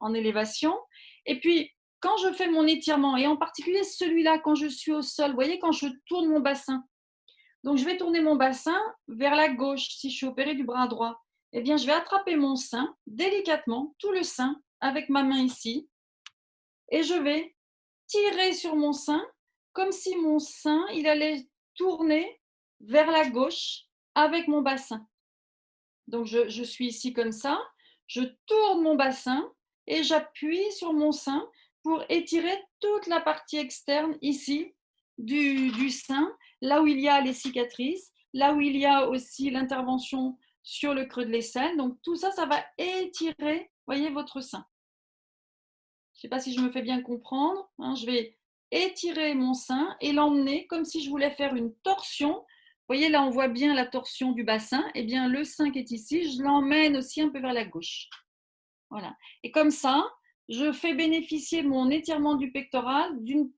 en élévation. Et puis, quand je fais mon étirement, et en particulier celui-là, quand je suis au sol, vous voyez, quand je tourne mon bassin, donc, je vais tourner mon bassin vers la gauche si je suis opérée du bras droit. Eh bien, je vais attraper mon sein délicatement, tout le sein, avec ma main ici, et je vais tirer sur mon sein comme si mon sein, il allait tourner vers la gauche avec mon bassin. Donc, je suis ici comme ça, je tourne mon bassin et j'appuie sur mon sein pour étirer toute la partie externe ici du sein, là où il y a les cicatrices, là où il y a aussi l'intervention sur le creux de l'aisselle. Donc, tout ça, ça va étirer, voyez, votre sein. Je ne sais pas si je me fais bien comprendre. Hein, je vais étirer mon sein et l'emmener comme si je voulais faire une torsion. Vous voyez, là, on voit bien la torsion du bassin. Eh bien, le sein qui est ici, je l'emmène aussi un peu vers la gauche. Voilà. Et comme ça, je fais bénéficier mon étirement du pectoral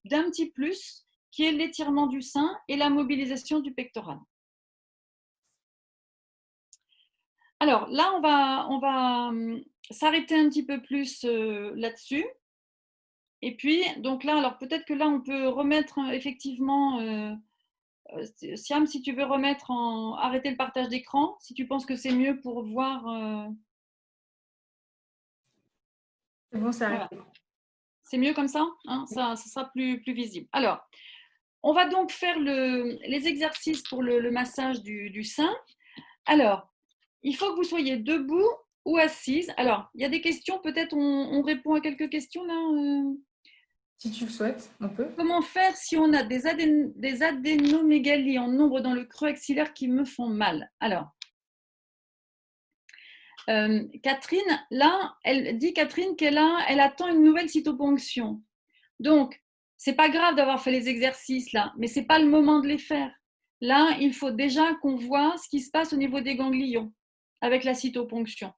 d'un petit plus qui est l'étirement du sein et la mobilisation du pectoral. Alors là, on va s'arrêter un petit peu plus là-dessus. Et puis, donc là, alors peut-être que là, on peut remettre effectivement, Siam, si tu veux arrêter le partage d'écran, si tu penses que c'est mieux pour voir. C'est bon, c'est Voilà. arrêté. C'est mieux comme ça, hein, ça sera plus visible. Alors, on va donc faire les exercices pour le massage du sein. Alors, il faut que vous soyez debout ou assise. Alors, il y a des questions, peut-être on répond à quelques questions là. Si tu le souhaites, on peut. Comment faire si on a des adénomégalies en nombre dans le creux axillaire qui me font mal? Alors, Catherine, là, elle dit Catherine elle attend une nouvelle cytoponction. Donc, c'est pas grave d'avoir fait les exercices là, mais c'est pas le moment de les faire. Là, il faut déjà qu'on voit ce qui se passe au niveau des ganglions avec la cytoponction.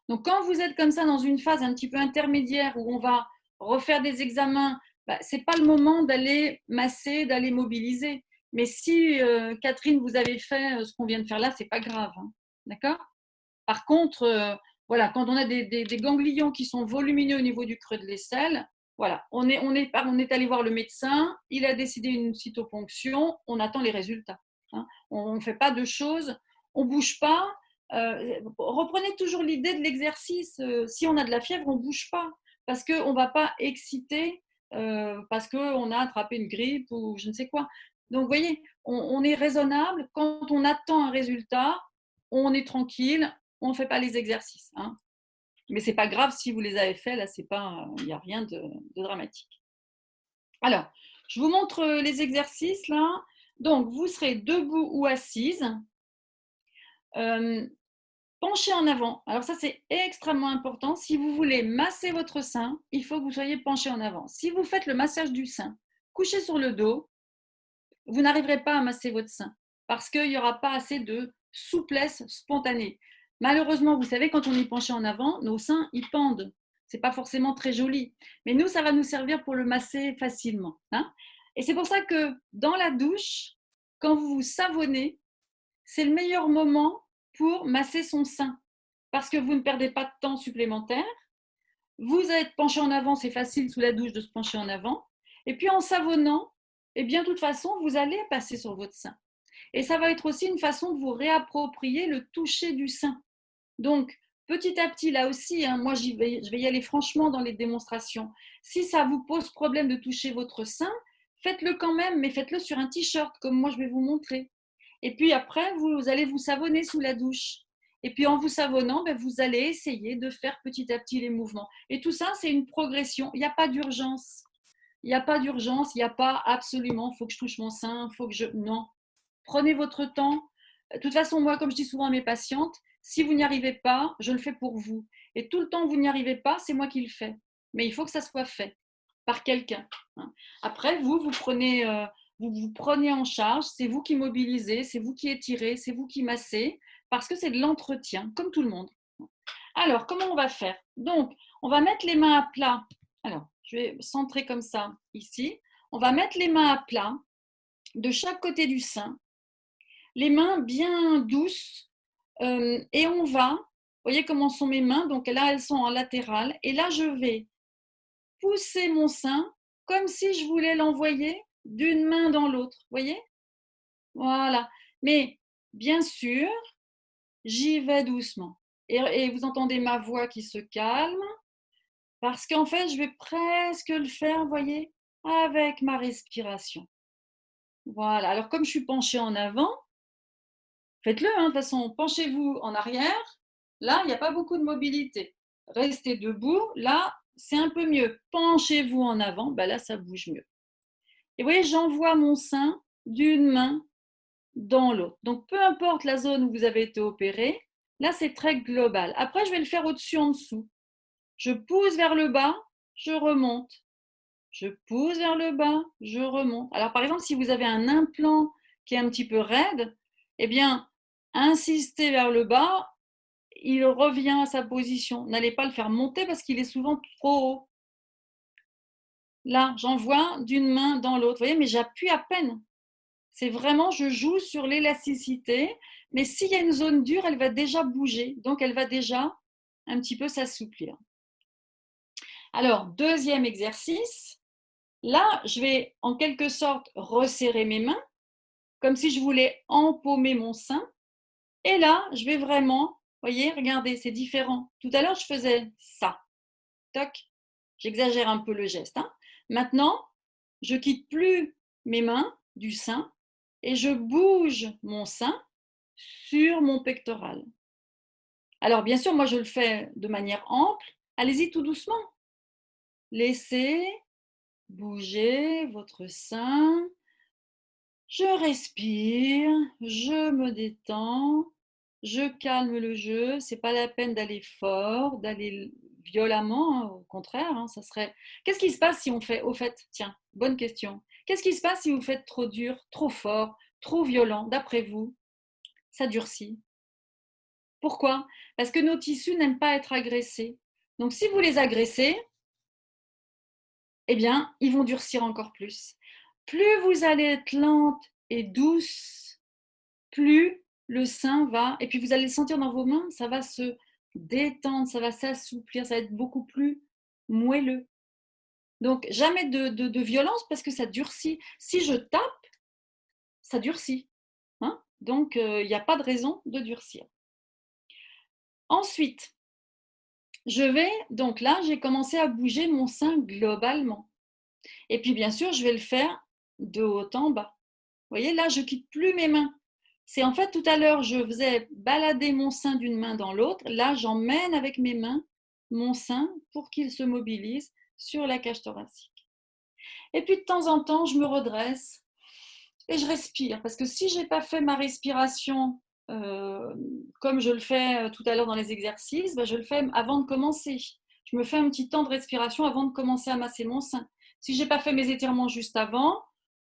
Donc, quand vous êtes comme ça dans une phase un petit peu intermédiaire où on va refaire des examens, ce n'est pas le moment d'aller masser, d'aller mobiliser. Mais si, Catherine, vous avez fait ce qu'on vient de faire là, ce n'est pas grave. Hein. D'accord? Par contre, voilà, quand on a des ganglions qui sont volumineux au niveau du creux de l'aisselle, voilà, on est allé voir le médecin, il a décidé une cytoponction, on attend les résultats. Hein. On ne fait pas de choses, on ne bouge pas. Reprenez toujours l'idée de l'exercice. Si on a de la fièvre, on ne bouge pas parce qu'on ne va pas exciter parce qu'on a attrapé une grippe ou je ne sais quoi. Donc, vous voyez, on est raisonnable. Quand on attend un résultat, on est tranquille, on ne fait pas les exercices. Hein. Mais ce n'est pas grave si vous les avez faits, là, il n'y a rien de dramatique. Alors, je vous montre les exercices là. Donc, vous serez debout ou assise. Penchez en avant. Alors ça, c'est extrêmement important. Si vous voulez masser votre sein, il faut que vous soyez penché en avant. Si vous faites le massage du sein, couché sur le dos, vous n'arriverez pas à masser votre sein parce qu'il n'y aura pas assez de souplesse spontanée. Malheureusement, vous savez, quand on est penché en avant, nos seins, ils pendent. Ce n'est pas forcément très joli. Mais nous, ça va nous servir pour le masser facilement. Hein. Et c'est pour ça que dans la douche, quand vous vous savonnez, c'est le meilleur moment pour masser son sein parce que vous ne perdez pas de temps supplémentaire. Vous êtes penché en avant, c'est facile sous la douche de se pencher en avant. Et puis en savonnant, eh bien, de toute façon, vous allez passer sur votre sein. Et ça va être aussi une façon de vous réapproprier le toucher du sein. Donc, petit à petit, là aussi, hein, moi, je vais y aller franchement dans les démonstrations. Si ça vous pose problème de toucher votre sein, faites-le quand même, mais faites-le sur un t-shirt, comme moi, je vais vous montrer. Et puis après, vous allez vous savonner sous la douche. Et puis en vous savonnant, vous allez essayer de faire petit à petit les mouvements. Et tout ça, c'est une progression. Il n'y a pas d'urgence. Il n'y a pas d'urgence. Il n'y a pas absolument, il faut que je touche mon sein, il faut que je... Non. Prenez votre temps. De toute façon, moi, comme je dis souvent à mes patientes, si vous n'y arrivez pas, je le fais pour vous. Et tout le temps que vous n'y arrivez pas, c'est moi qui le fais. Mais il faut que ça soit fait par quelqu'un. Après, vous prenez en charge, c'est vous qui mobilisez, c'est vous qui étirez, c'est vous qui massez, parce que c'est de l'entretien, comme tout le monde. Alors, comment on va faire? Donc, on va mettre les mains à plat. Alors, je vais centrer comme ça, ici. On va mettre les mains à plat de chaque côté du sein, les mains bien douces, et on va, vous voyez comment sont mes mains, donc là, elles sont en latéral, et là, je vais pousser mon sein comme si je voulais l'envoyer d'une main dans l'autre, vous voyez? Voilà. Mais bien sûr, j'y vais doucement. Et vous entendez ma voix qui se calme, parce qu'en fait, je vais presque le faire, vous voyez, avec ma respiration. Voilà. Alors, comme je suis penchée en avant, faites-le, hein, de toute façon, penchez-vous en arrière. Là, il n'y a pas beaucoup de mobilité. Restez debout. Là, c'est un peu mieux. Penchez-vous en avant. Ben là, ça bouge mieux. Et vous voyez, j'envoie mon sein d'une main dans l'autre. Donc, peu importe la zone où vous avez été opéré, là, c'est très global. Après, je vais le faire au-dessus, en dessous. Je pousse vers le bas, je remonte. Je pousse vers le bas, je remonte. Alors, par exemple, si vous avez un implant qui est un petit peu raide, eh bien, insistez vers le bas, il revient à sa position. N'allez pas le faire monter parce qu'il est souvent trop haut. Là, j'envoie d'une main dans l'autre. Vous voyez, mais j'appuie à peine. C'est vraiment, je joue sur l'élasticité. Mais s'il y a une zone dure, elle va déjà bouger. Donc, elle va déjà un petit peu s'assouplir. Alors, deuxième exercice. Là, je vais en quelque sorte resserrer mes mains, comme si je voulais empaumer mon sein. Et là, je vais vraiment, vous voyez, regardez, c'est différent. Tout à l'heure, je faisais ça. Toc. J'exagère un peu le geste. Hein. Maintenant, je quitte plus mes mains du sein et je bouge mon sein sur mon pectoral. Alors, bien sûr, moi, je le fais de manière ample. Allez-y tout doucement. Laissez bouger votre sein. Je respire, je me détends, je calme le jeu. C'est pas la peine d'aller fort, d'aller violemment, hein, au contraire. Hein, ça serait. Qu'est-ce qui se passe si on fait, au fait, tiens, bonne question. Qu'est-ce qui se passe si vous faites trop dur, trop fort, trop violent, d'après vous? Ça durcit. Pourquoi? Parce que nos tissus n'aiment pas être agressés. Donc si vous les agressez, eh bien, ils vont durcir encore plus. Plus vous allez être lente et douce, plus le sein va, et puis vous allez le sentir dans vos mains, ça va se détendre, ça va s'assouplir, ça va être beaucoup plus moelleux. Donc, jamais de violence parce que ça durcit. Si je tape, ça durcit. Hein. Donc, il n'y a pas de raison de durcir. Ensuite, donc là, j'ai commencé à bouger mon sein globalement. Et puis, bien sûr, je vais le faire de haut en bas. Vous voyez, là, je ne quitte plus mes mains. C'est en fait, tout à l'heure, je faisais balader mon sein d'une main dans l'autre. Là, j'emmène avec mes mains mon sein pour qu'il se mobilise sur la cage thoracique. Et puis, de temps en temps, je me redresse et je respire. Parce que si je n'ai pas fait ma respiration comme je le fais tout à l'heure dans les exercices, je le fais avant de commencer. Je me fais un petit temps de respiration avant de commencer à masser mon sein. Si je n'ai pas fait mes étirements juste avant,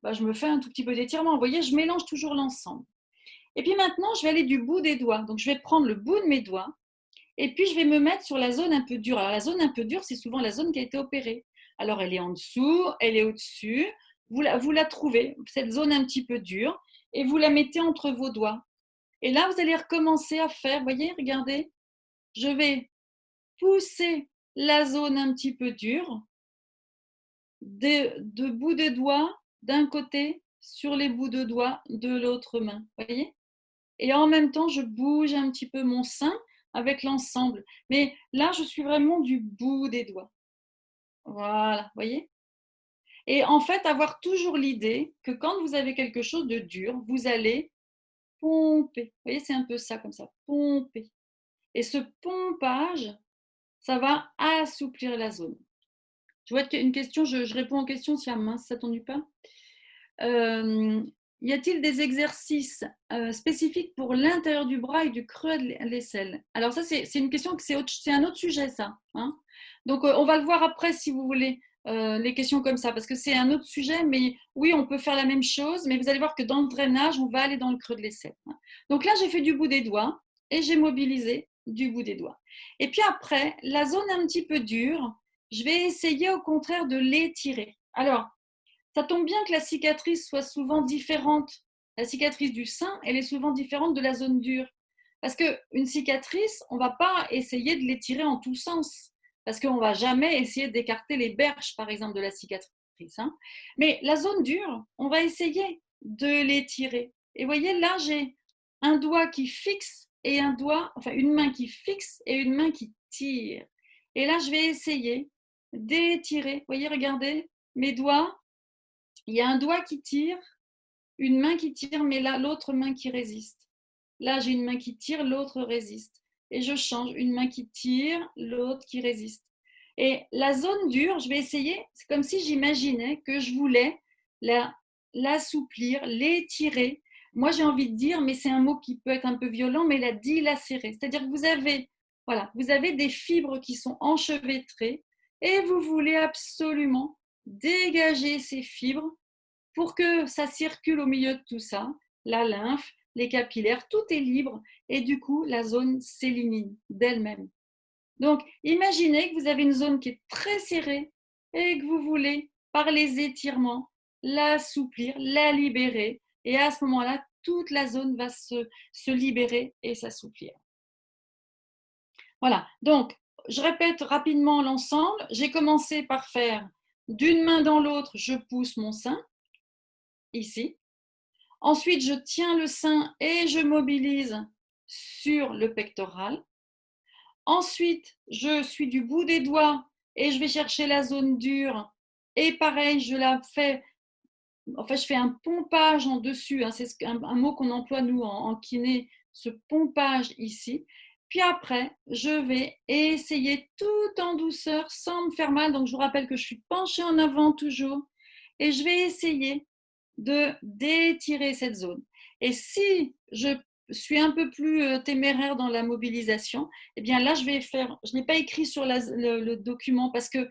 je me fais un tout petit peu d'étirement. Vous voyez, je mélange toujours l'ensemble. Et puis maintenant, je vais aller du bout des doigts. Donc, je vais prendre le bout de mes doigts et puis je vais me mettre sur la zone un peu dure. Alors, la zone un peu dure, c'est souvent la zone qui a été opérée. Alors, elle est en dessous, elle est au-dessus. Vous la trouvez, cette zone un petit peu dure, et vous la mettez entre vos doigts. Et là, vous allez recommencer à faire, vous voyez, regardez, je vais pousser la zone un petit peu dure de bout des doigts d'un côté sur les bouts de doigts de l'autre main. Vous voyez? Et en même temps, je bouge un petit peu mon sein avec l'ensemble. Mais là, je suis vraiment du bout des doigts. Voilà, vous voyez? Et en fait, avoir toujours l'idée que quand vous avez quelque chose de dur, vous allez pomper. Vous voyez, c'est un peu ça, comme ça, pomper. Et ce pompage, ça va assouplir la zone. Je vois une question, je réponds aux questions si mince, ça t'ennuie pas. Y a-t-il des exercices spécifiques pour l'intérieur du bras et du creux de l'aisselle? Alors ça, c'est une question, c'est un autre sujet, ça. Hein. Donc, on va le voir après, si vous voulez, les questions comme ça, parce que c'est un autre sujet, mais oui, on peut faire la même chose, mais vous allez voir que dans le drainage, on va aller dans le creux de l'aisselle. Hein. Donc là, j'ai fait du bout des doigts. et j'ai mobilisé du bout des doigts. Et puis après, la zone un petit peu dure, je vais essayer au contraire de l'étirer. Alors, ça tombe bien que la cicatrice soit souvent différente. La cicatrice du sein, elle est souvent différente de la zone dure. Parce qu'une cicatrice, on ne va pas essayer de l'étirer en tous sens. Parce qu'on ne va jamais essayer d'écarter les berges, par exemple, de la cicatrice. Hein. Mais la zone dure, on va essayer de l'étirer. Et vous voyez, là, j'ai un doigt qui fixe et un doigt, enfin une main qui fixe et une main qui tire. Et là, je vais essayer d'étirer. Vous voyez, regardez, mes doigts, il y a un doigt qui tire, une main qui tire, mais là, l'autre main qui résiste. Là, j'ai une main qui tire, l'autre résiste. Et je change, une main qui tire, l'autre qui résiste. Et la zone dure, je vais essayer, c'est comme si j'imaginais que je voulais l'assouplir, l'étirer. Moi, j'ai envie de dire, mais c'est un mot qui peut être un peu violent, mais la dilacérer. C'est-à-dire que vous avez des fibres qui sont enchevêtrées et vous voulez absolument dégager ces fibres pour que ça circule au milieu de tout ça, la lymphe, les capillaires, tout est libre et du coup, la zone s'élimine d'elle-même. Donc, imaginez que vous avez une zone qui est très serrée et que vous voulez, par les étirements, l'assouplir, la libérer. Et à ce moment-là, toute la zone va se libérer et s'assouplir. Voilà, donc je répète rapidement l'ensemble. J'ai commencé par faire d'une main dans l'autre, je pousse mon sein, ici. Ensuite, je tiens le sein et je mobilise sur le pectoral. Ensuite, je suis du bout des doigts et je vais chercher la zone dure. Et pareil, je fais un pompage en dessus. Hein, c'est un mot qu'on emploie, nous, en kiné, ce pompage ici. Puis après, je vais essayer tout en douceur, sans me faire mal. Donc, je vous rappelle que je suis penchée en avant toujours. Et je vais essayer d'étirer cette zone. Et si je suis un peu plus téméraire dans la mobilisation, eh bien là, je n'ai pas écrit sur le document parce que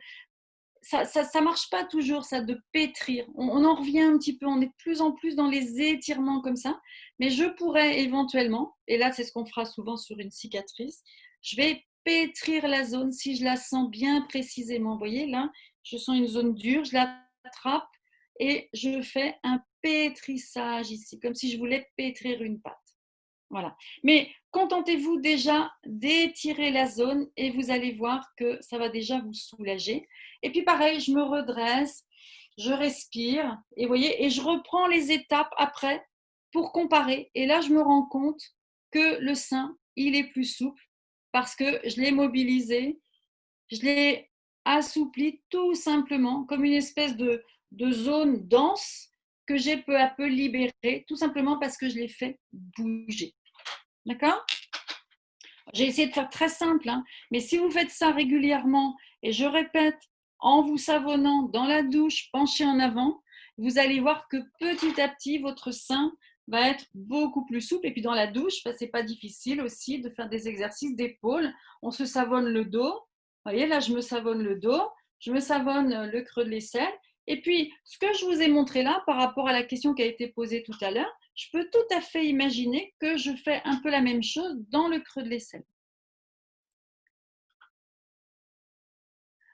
ça marche pas toujours, ça, de pétrir. On en revient un petit peu, on est de plus en plus dans les étirements comme ça, mais je pourrais éventuellement, et là, c'est ce qu'on fera souvent sur une cicatrice, je vais pétrir la zone si je la sens bien précisément. Vous voyez, là, je sens une zone dure, je l'attrape et je fais un pétrissage ici, comme si je voulais pétrir une pâte. Voilà. Mais contentez-vous déjà d'étirer la zone et vous allez voir que ça va déjà vous soulager. Et puis pareil, je me redresse, je respire et voyez, et je reprends les étapes après pour comparer. Et là, je me rends compte que le sein, il est plus souple parce que je l'ai mobilisé, je l'ai assoupli tout simplement comme une espèce de zone dense que j'ai peu à peu libérée, tout simplement parce que je l'ai fait bouger. D'accord? J'ai essayé de faire très simple, hein, mais si vous faites ça régulièrement, et je répète, en vous savonnant dans la douche, penché en avant, vous allez voir que petit à petit, votre sein va être beaucoup plus souple. Et puis dans la douche, c'est pas difficile aussi de faire des exercices d'épaule. On se savonne le dos. Vous voyez, là, je me savonne le dos, je me savonne le creux de l'aisselle. Et puis, ce que je vous ai montré là, par rapport à la question qui a été posée tout à l'heure, je peux tout à fait imaginer que je fais un peu la même chose dans le creux de l'aisselle.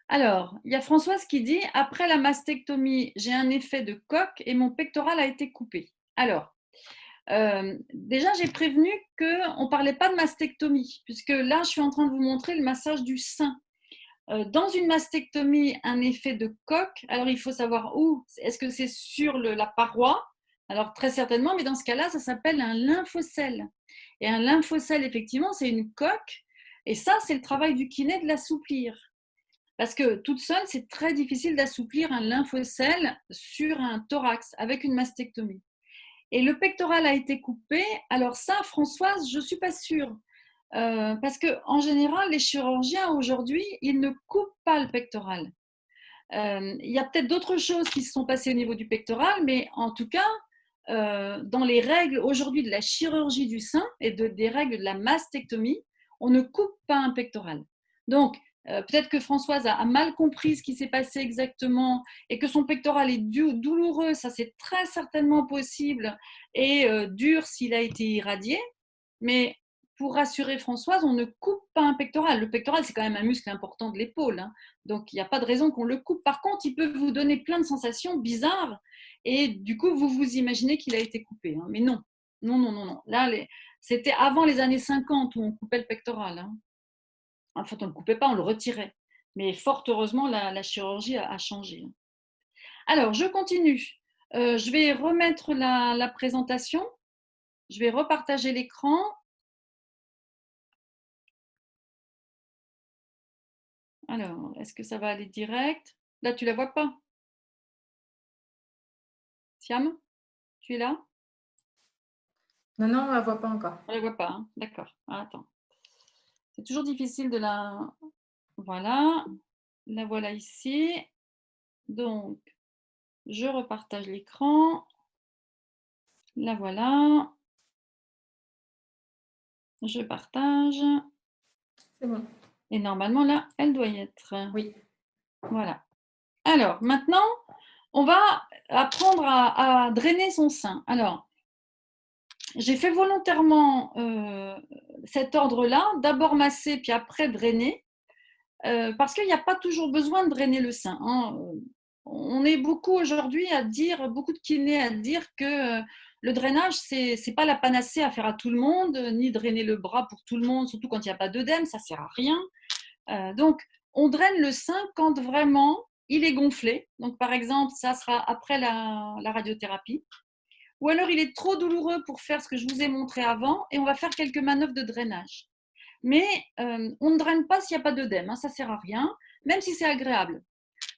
Alors, il y a Françoise qui dit « Après la mastectomie, j'ai un effet de coque et mon pectoral a été coupé. » Alors, déjà, j'ai prévenu qu'on ne parlait pas de mastectomie, puisque là, je suis en train de vous montrer le massage du sein. Dans une mastectomie, un effet de coque, alors il faut savoir où. Est-ce que c'est sur la paroi? Alors très certainement, mais dans ce cas-là, ça s'appelle un lymphocèle. Et un lymphocèle, effectivement, c'est une coque. Et ça, c'est le travail du kiné de l'assouplir. Parce que toute seule, c'est très difficile d'assouplir un lymphocèle sur un thorax avec une mastectomie. Et le pectoral a été coupé. Alors ça, Françoise, je ne suis pas sûre. Parce qu'en général, les chirurgiens aujourd'hui, ils ne coupent pas le pectoral. Il y a peut-être d'autres choses qui se sont passées au niveau du pectoral, mais en tout cas, dans les règles aujourd'hui de la chirurgie du sein et des règles de la mastectomie, on ne coupe pas un pectoral. Donc, peut-être que Françoise a mal compris ce qui s'est passé exactement et que son pectoral est douloureux, ça c'est très certainement possible, et dur s'il a été irradié, mais pour rassurer Françoise, on ne coupe pas un pectoral. Le pectoral, c'est quand même un muscle important de l'épaule, hein. Donc il n'y a pas de raison qu'on le coupe. Par contre, il peut vous donner plein de sensations bizarres et du coup, vous vous imaginez qu'il a été coupé, hein. Mais non, non, non, non, non. Là, c'était avant les années 50 où on coupait le pectoral, hein. En fait, on ne le coupait pas, on le retirait. Mais fort heureusement, la chirurgie a changé. Alors, je continue. Je vais remettre la présentation. Je vais repartager l'écran. Alors, est-ce que ça va aller direct? Là, tu la vois pas? Siam, tu es là? Non, non, on ne la voit pas encore. On la voit pas, hein? D'accord. Ah, attends. C'est toujours difficile de la... Voilà. La voilà ici. Donc, je repartage l'écran. La voilà. Je partage. C'est bon. Et normalement, là, elle doit y être. Oui. Voilà. Alors, maintenant, on va apprendre à drainer son sein. Alors, j'ai fait volontairement cet ordre-là, d'abord masser, puis après drainer, parce qu'il n'y a pas toujours besoin de drainer le sein, hein. On est beaucoup aujourd'hui à dire, beaucoup de kinés à dire que le drainage, c'est pas la panacée à faire à tout le monde, ni drainer le bras pour tout le monde, surtout quand il n'y a pas d'œdème, ça sert à rien. Donc, on draine le sein quand vraiment il est gonflé. Donc, par exemple, ça sera après la radiothérapie. Ou alors, il est trop douloureux pour faire ce que je vous ai montré avant et on va faire quelques manœuvres de drainage. Mais on ne draine pas s'il n'y a pas d'œdème, hein, ça ne sert à rien, même si c'est agréable.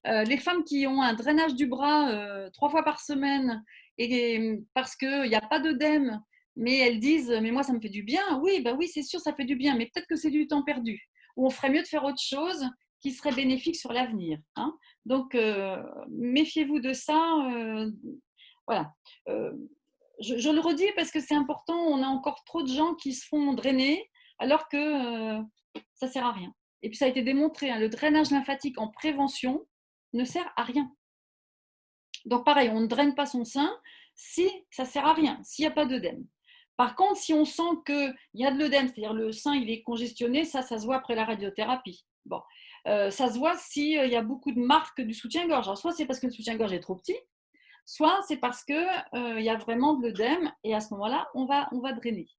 Les femmes qui ont un drainage du bras 3 fois par semaine et parce qu'il n'y a pas d'œdème, mais elles disent mais moi ça me fait du bien. Oui, bah oui, c'est sûr, ça fait du bien, mais peut-être que c'est du temps perdu. Ou on ferait mieux de faire autre chose qui serait bénéfique sur l'avenir, hein. Donc méfiez-vous de ça. Voilà. Euh, je le redis parce que c'est important. On a encore trop de gens qui se font drainer alors que ça ne sert à rien. Et puis ça a été démontré, hein, le drainage lymphatique en prévention ne sert à rien. Donc pareil, on ne draine pas son sein si ça ne sert à rien, s'il n'y a pas d'œdème. Par contre, si on sent qu'il y a de l'œdème, c'est-à-dire le sein il est congestionné, ça se voit après la radiothérapie. Bon, ça se voit s'il y a beaucoup de marques du soutien-gorge. Alors, soit c'est parce que le soutien-gorge est trop petit, soit c'est parce qu'il y a vraiment de l'œdème et à ce moment-là, on va drainer.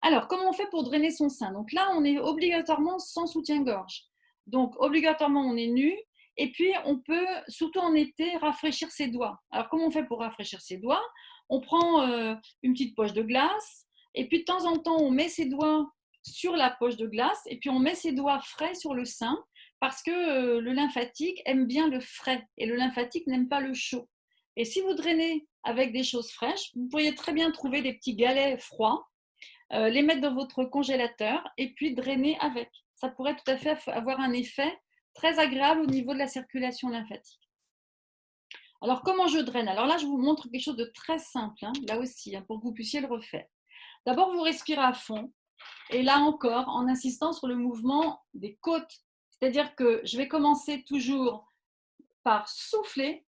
Alors, comment on fait pour drainer son sein? Donc là, on est obligatoirement sans soutien-gorge. Donc, obligatoirement, on est nu. Et puis, on peut, surtout en été, rafraîchir ses doigts. Alors, comment on fait pour rafraîchir ses doigts? On prend une petite poche de glace. Et puis, de temps en temps, on met ses doigts sur la poche de glace. Et puis, on met ses doigts frais sur le sein. Parce que le lymphatique aime bien le frais. Et le lymphatique n'aime pas le chaud. Et si vous drainez avec des choses fraîches, vous pourriez très bien trouver des petits galets froids, les mettre dans votre congélateur et puis drainer avec. Ça pourrait tout à fait avoir un effet très agréable au niveau de la circulation lymphatique. Alors, comment je draine? Alors là, je vous montre quelque chose de très simple, hein, là aussi, hein, pour que vous puissiez le refaire. D'abord, vous respirez à fond. Et là encore, en insistant sur le mouvement des côtes. C'est-à-dire que je vais commencer toujours par souffler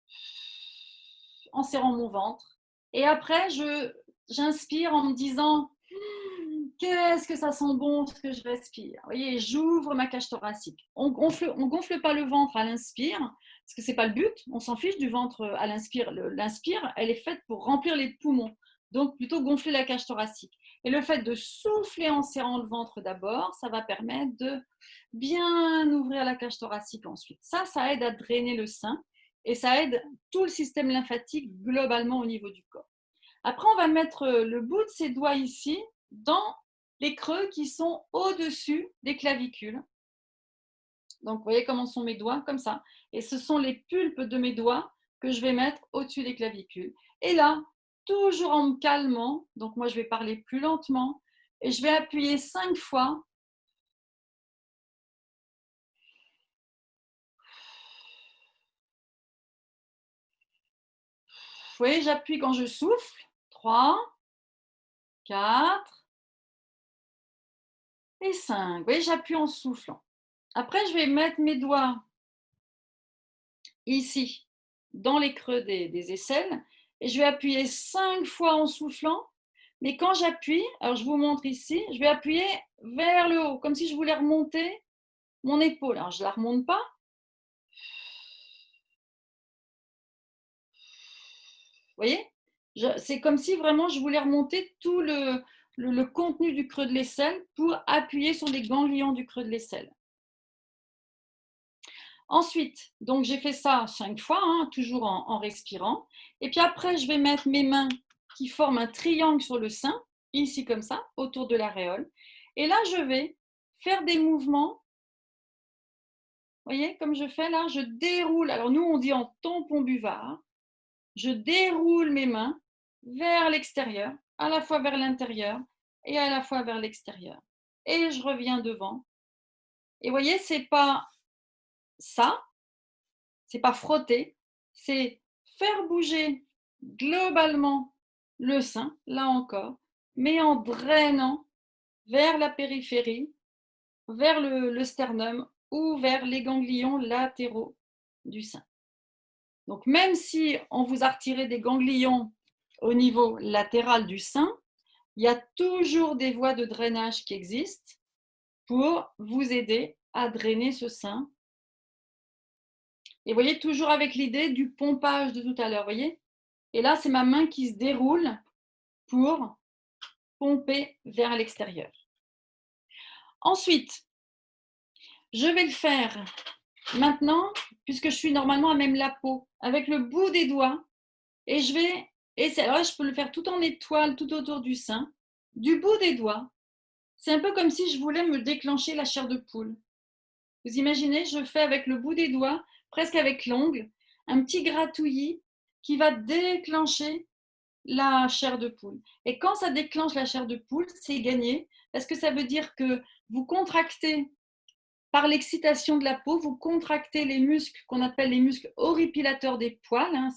en serrant mon ventre. Et après, j'inspire en me disant qu'est-ce que ça sent bon ce que je respire. Vous voyez, j'ouvre ma cage thoracique. On gonfle pas le ventre à l'inspire, parce que c'est pas le but. On s'en fiche du ventre à l'inspire. L'inspire, elle est faite pour remplir les poumons. Donc, plutôt gonfler la cage thoracique. Et le fait de souffler en serrant le ventre d'abord, ça va permettre de bien ouvrir la cage thoracique ensuite. Ça aide à drainer le sein et ça aide tout le système lymphatique globalement au niveau du corps. Après, on va mettre le bout de ses doigts ici dans les creux qui sont au-dessus des clavicules. Donc, vous voyez comment sont mes doigts, comme ça. Et ce sont les pulpes de mes doigts que je vais mettre au-dessus des clavicules. Et là, toujours en me calmant, donc moi je vais parler plus lentement, et je vais appuyer 5 fois. Vous voyez, j'appuie quand je souffle. 3, 4 et 5. Vous voyez, j'appuie en soufflant. Après, je vais mettre mes doigts ici, dans les creux des aisselles, et je vais appuyer 5 fois en soufflant, Mais quand j'appuie, alors je vous montre ici, je vais appuyer vers le haut, comme si je voulais remonter mon épaule. Alors je ne la remonte pas. Vous voyez? C'est comme si vraiment je voulais remonter tout le contenu du creux de l'aisselle pour appuyer sur les ganglions du creux de l'aisselle. Ensuite, donc j'ai fait ça 5 fois, hein, toujours en respirant. Et puis après, je vais mettre mes mains qui forment un triangle sur le sein, ici comme ça, autour de l'aréole. Et là, je vais faire des mouvements. Vous voyez, comme je fais là, je déroule. Alors nous, on dit en tampon buvard. Je déroule mes mains vers l'extérieur, à la fois vers l'intérieur et à la fois vers l'extérieur. Et je reviens devant. Et vous voyez, c'est pas ça, c'est pas frotter, c'est faire bouger globalement le sein, là encore, mais en drainant vers la périphérie, vers le sternum ou vers les ganglions latéraux du sein. Donc même si on vous a retiré des ganglions au niveau latéral du sein, il y a toujours des voies de drainage qui existent pour vous aider à drainer ce sein. Et vous voyez, toujours avec l'idée du pompage de tout à l'heure, voyez. Et là, c'est ma main qui se déroule pour pomper vers l'extérieur. Ensuite, je vais le faire maintenant, puisque je suis normalement à même la peau, avec le bout des doigts, et je vais essayer. Alors là, je peux le faire tout en étoile, tout autour du sein, du bout des doigts. C'est un peu comme si je voulais me déclencher la chair de poule. Vous imaginez, je fais avec le bout des doigts, presque avec l'ongle, un petit gratouillis qui va déclencher la chair de poule. Et quand ça déclenche la chair de poule, c'est gagné, parce que ça veut dire que vous contractez, par l'excitation de la peau, vous contractez les muscles qu'on appelle les muscles horripilateurs des poils, hein,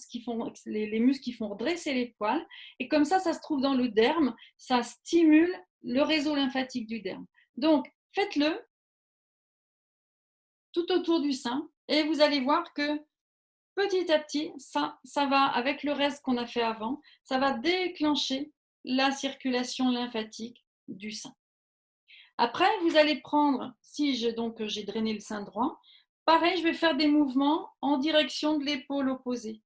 les muscles qui font redresser les poils. Et comme ça se trouve dans le derme, ça stimule le réseau lymphatique du derme. Donc, faites-le tout autour du sein et vous allez voir que petit à petit, ça va, avec le reste qu'on a fait avant, ça va déclencher la circulation lymphatique du sein. Après, vous allez prendre, si j'ai drainé le sein droit, pareil, je vais faire des mouvements en direction de l'épaule opposée.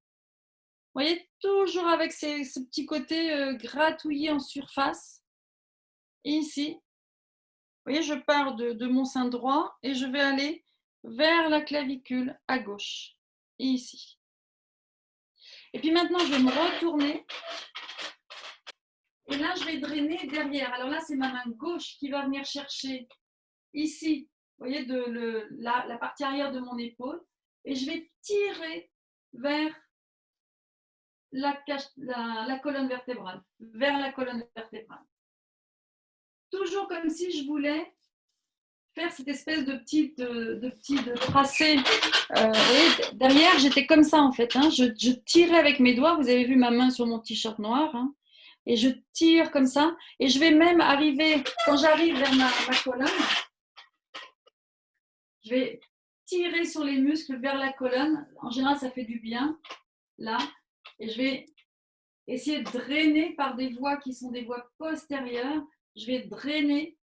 Vous voyez, toujours avec ce petit côté gratouillé en surface. Et ici, vous voyez, je pars de mon sein droit et je vais aller vers la clavicule à gauche. Et ici. Et puis maintenant, je vais me retourner. Et là, je vais drainer derrière. Alors là, c'est ma main gauche qui va venir chercher ici, vous voyez, la partie arrière de mon épaule. Et je vais tirer vers la colonne vertébrale. Vers la colonne vertébrale. Toujours comme si je voulais faire cette espèce de petit tracé. Et derrière, j'étais comme ça en fait. Hein. Je tirais avec mes doigts. Vous avez vu ma main sur mon t-shirt noir. Hein. Et je tire comme ça. Et je vais même arriver, quand j'arrive vers ma colonne, je vais tirer sur les muscles vers la colonne. En général, ça fait du bien. Là. Et je vais essayer de drainer par des voies qui sont des voies postérieures. Je vais drainer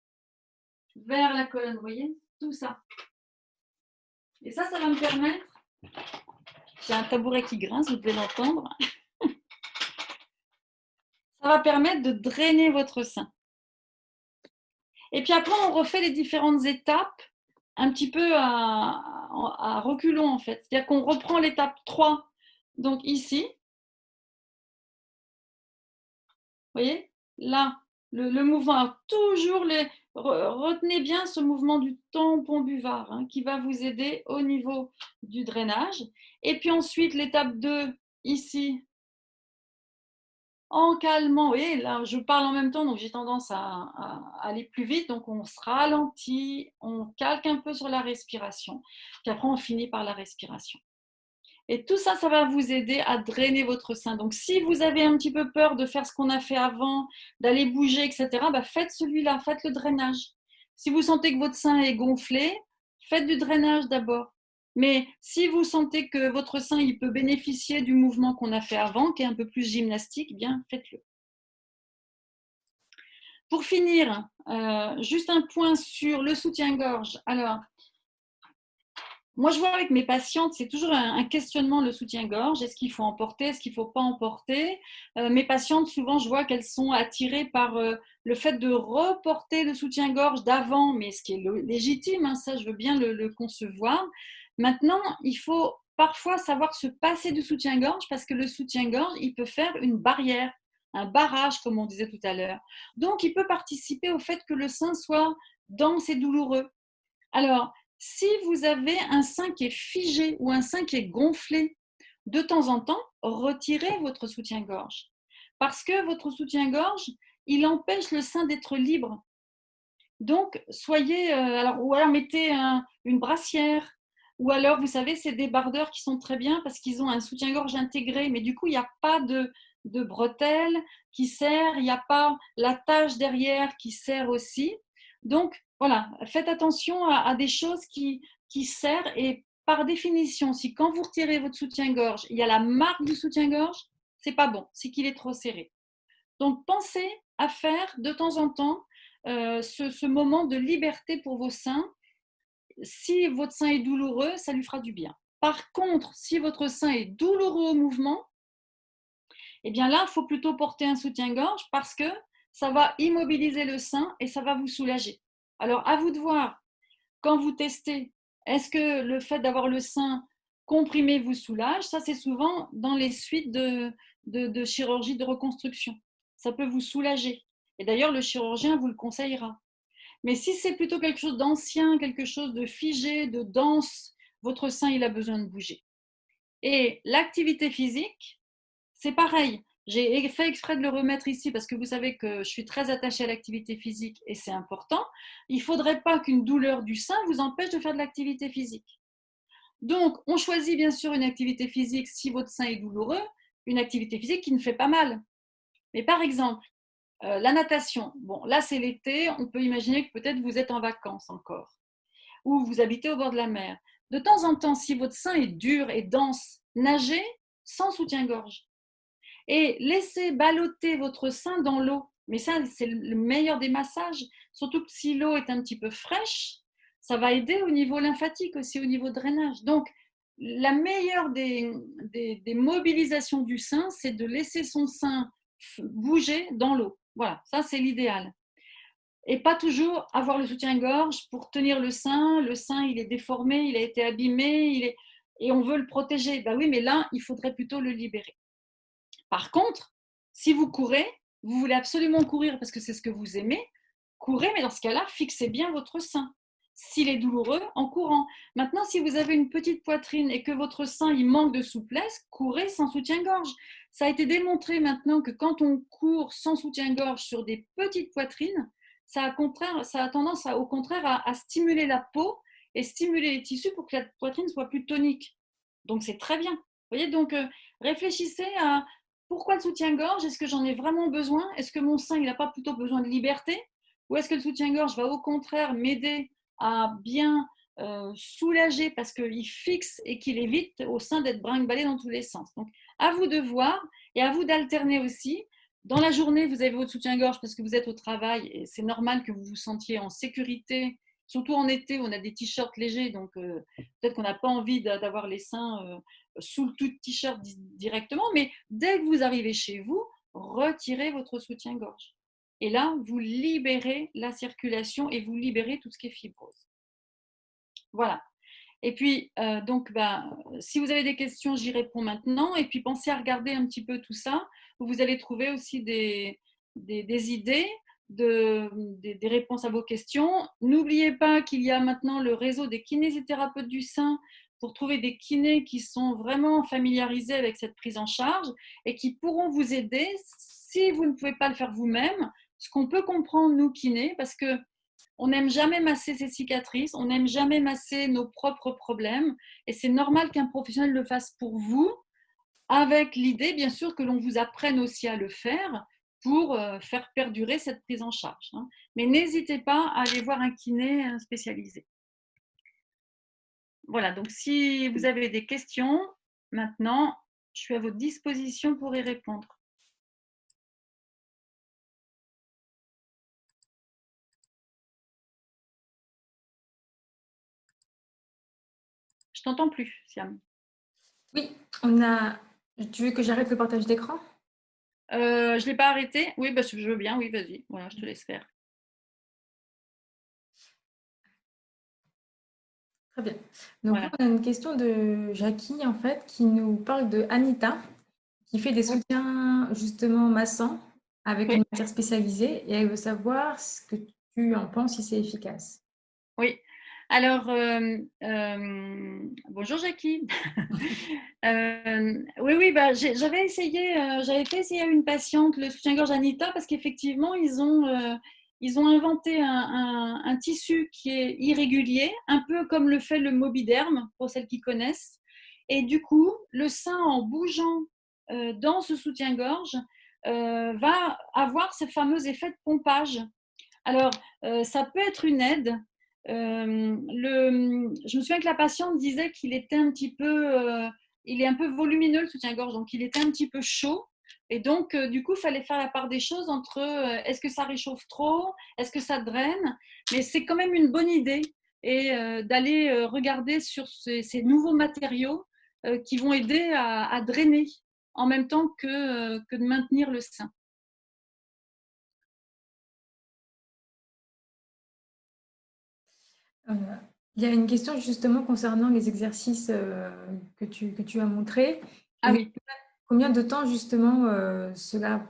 vers la colonne, vous voyez, tout ça. Et ça va me permettre, j'ai un tabouret qui grince, vous devez l'entendre, ça va permettre de drainer votre sein. Et puis après, on refait les différentes étapes un petit peu à reculons en fait. C'est-à-dire qu'on reprend l'étape 3, donc ici. Vous voyez, là, le mouvement, alors toujours retenez bien ce mouvement du tampon buvard hein, qui va vous aider au niveau du drainage. Et puis ensuite, l'étape 2, ici, en calmant. Vous voyez, là, je parle en même temps, donc j'ai tendance à aller plus vite. Donc, on se ralentit, on calque un peu sur la respiration. Puis après, on finit par la respiration. Et tout ça, ça va vous aider à drainer votre sein. Donc, si vous avez un petit peu peur de faire ce qu'on a fait avant, d'aller bouger, etc., bah, faites celui-là, faites le drainage. Si vous sentez que votre sein est gonflé, faites du drainage d'abord. Mais si vous sentez que votre sein il peut bénéficier du mouvement qu'on a fait avant, qui est un peu plus gymnastique, bien faites-le. Pour finir, juste un point sur le soutien-gorge. Alors, moi, je vois avec mes patientes, c'est toujours un questionnement, le soutien-gorge. Est-ce qu'il faut en porter? Est-ce qu'il ne faut pas en porter? Mes patientes, souvent, je vois qu'elles sont attirées par le fait de reporter le soutien-gorge d'avant, mais ce qui est légitime, hein, ça, je veux bien le concevoir. Maintenant, il faut parfois savoir se passer du soutien-gorge parce que le soutien-gorge, il peut faire une barrière, un barrage, comme on disait tout à l'heure. Donc, il peut participer au fait que le sein soit dense et douloureux. Alors, si vous avez un sein qui est figé ou un sein qui est gonflé, de temps en temps, retirez votre soutien-gorge. Parce que votre soutien-gorge, il empêche le sein d'être libre. Donc, soyez, ou alors mettez une brassière, ou alors, vous savez, c'est des bardeurs qui sont très bien parce qu'ils ont un soutien-gorge intégré, mais du coup, il n'y a pas de bretelles qui serrent, il n'y a pas l'attache derrière qui serre aussi. Donc, voilà, faites attention à des choses qui serrent et par définition, si quand vous retirez votre soutien-gorge, il y a la marque du soutien-gorge, c'est pas bon, c'est qu'il est trop serré. Donc, pensez à faire de temps en temps ce moment de liberté pour vos seins. Si votre sein est douloureux, ça lui fera du bien. Par contre, si votre sein est douloureux au mouvement, eh bien là, il faut plutôt porter un soutien-gorge parce que ça va immobiliser le sein et ça va vous soulager. Alors, à vous de voir, quand vous testez, est-ce que le fait d'avoir le sein comprimé vous soulage? Ça, c'est souvent dans les suites de chirurgie de reconstruction. Ça peut vous soulager. Et d'ailleurs, le chirurgien vous le conseillera. Mais si c'est plutôt quelque chose d'ancien, quelque chose de figé, de dense, votre sein, il a besoin de bouger. Et l'activité physique, c'est pareil. J'ai fait exprès de le remettre ici parce que vous savez que je suis très attachée à l'activité physique et c'est important. Il ne faudrait pas qu'une douleur du sein vous empêche de faire de l'activité physique. Donc, on choisit bien sûr une activité physique si votre sein est douloureux, une activité physique qui ne fait pas mal. Mais par exemple, la natation, bon, là c'est l'été, on peut imaginer que peut-être vous êtes en vacances encore, ou vous habitez au bord de la mer. De temps en temps, si votre sein est dur et dense, nagez sans soutien-gorge et laissez ballotter votre sein dans l'eau. Mais ça, c'est le meilleur des massages, surtout que si l'eau est un petit peu fraîche, ça va aider au niveau lymphatique aussi, au niveau drainage. Donc, la meilleure des mobilisations du sein, c'est de laisser son sein bouger dans l'eau. Voilà, ça c'est l'idéal. Et pas toujours avoir le soutien-gorge pour tenir le sein. Le sein, il est déformé, il a été abîmé, et on veut le protéger. Ben oui, mais là, il faudrait plutôt le libérer. Par contre, si vous courez, vous voulez absolument courir parce que c'est ce que vous aimez, courez, mais dans ce cas-là, fixez bien votre sein. S'il est douloureux, en courant. Maintenant, si vous avez une petite poitrine et que votre sein il manque de souplesse, courez sans soutien-gorge. Ça a été démontré maintenant que quand on court sans soutien-gorge sur des petites poitrines, ça a tendance au contraire à stimuler la peau et stimuler les tissus pour que la poitrine soit plus tonique. Donc c'est très bien. Vous voyez, donc réfléchissez à pourquoi le soutien-gorge? Est-ce que j'en ai vraiment besoin? Est-ce que mon sein il n'a pas plutôt besoin de liberté? Ou est-ce que le soutien-gorge va au contraire m'aider à bien soulager parce qu'il fixe et qu'il évite au sein d'être brinque-ballé dans tous les sens? Donc, à vous de voir et à vous d'alterner aussi. Dans la journée, vous avez votre soutien-gorge parce que vous êtes au travail et c'est normal que vous vous sentiez en sécurité. Surtout en été, on a des t-shirts légers, donc peut-être qu'on n'a pas envie d'avoir les seins sous le tout t-shirt directement, mais dès que vous arrivez chez vous, retirez votre soutien-gorge. Et là, vous libérez la circulation et vous libérez tout ce qui est fibrose. Voilà. Et puis, si vous avez des questions, j'y réponds maintenant. Et puis, pensez à regarder un petit peu tout ça. Vous allez trouver aussi des idées, des réponses à vos questions. N'oubliez pas qu'il y a maintenant le réseau des kinésithérapeutes du sein pour trouver des kinés qui sont vraiment familiarisés avec cette prise en charge et qui pourront vous aider si vous ne pouvez pas le faire vous-même. Ce qu'on peut comprendre, nous, kinés, parce que on n'aime jamais masser ses cicatrices, on n'aime jamais masser nos propres problèmes et c'est normal qu'un professionnel le fasse pour vous avec l'idée bien sûr que l'on vous apprenne aussi à le faire pour faire perdurer cette prise en charge. Mais n'hésitez pas à aller voir un kiné spécialisé. Voilà, donc si vous avez des questions, maintenant, je suis à votre disposition pour y répondre. Je t'entends plus, Siam. Oui, on a. Tu veux que j'arrête le partage d'écran? Je ne l'ai pas arrêté. Oui, bah, je veux bien. Oui, vas-y. Voilà, je te laisse faire. Très bien. Donc, Voilà. on a une question de Jackie, en fait, qui nous parle de Anita, qui fait des Oui. soutiens justement massants avec une Oui. matière spécialisée et elle veut savoir ce que tu en penses, si c'est efficace. Oui. Alors, bonjour Jackie. Oui, oui, bah, j'avais fait essayer à une patiente le soutien-gorge Anita parce qu'effectivement, ils ont inventé un tissu qui est irrégulier, un peu comme le fait le Mobiderm, pour celles qui connaissent. Et du coup, le sein, en bougeant dans ce soutien-gorge, va avoir ce fameux effet de pompage. Alors, ça peut être une aide. Je me souviens que la patiente disait qu'il était un petit peu, il est un peu volumineux le soutien-gorge, donc il était un petit peu chaud. Et donc, du coup, il fallait faire la part des choses entre est-ce que ça réchauffe trop, est-ce que ça draine, mais c'est quand même une bonne idée et d'aller regarder sur ces nouveaux matériaux qui vont aider à drainer en même temps que de maintenir le sein. Euh, il y a une question justement concernant les exercices que tu as montrés. Ah Et oui. combien de temps justement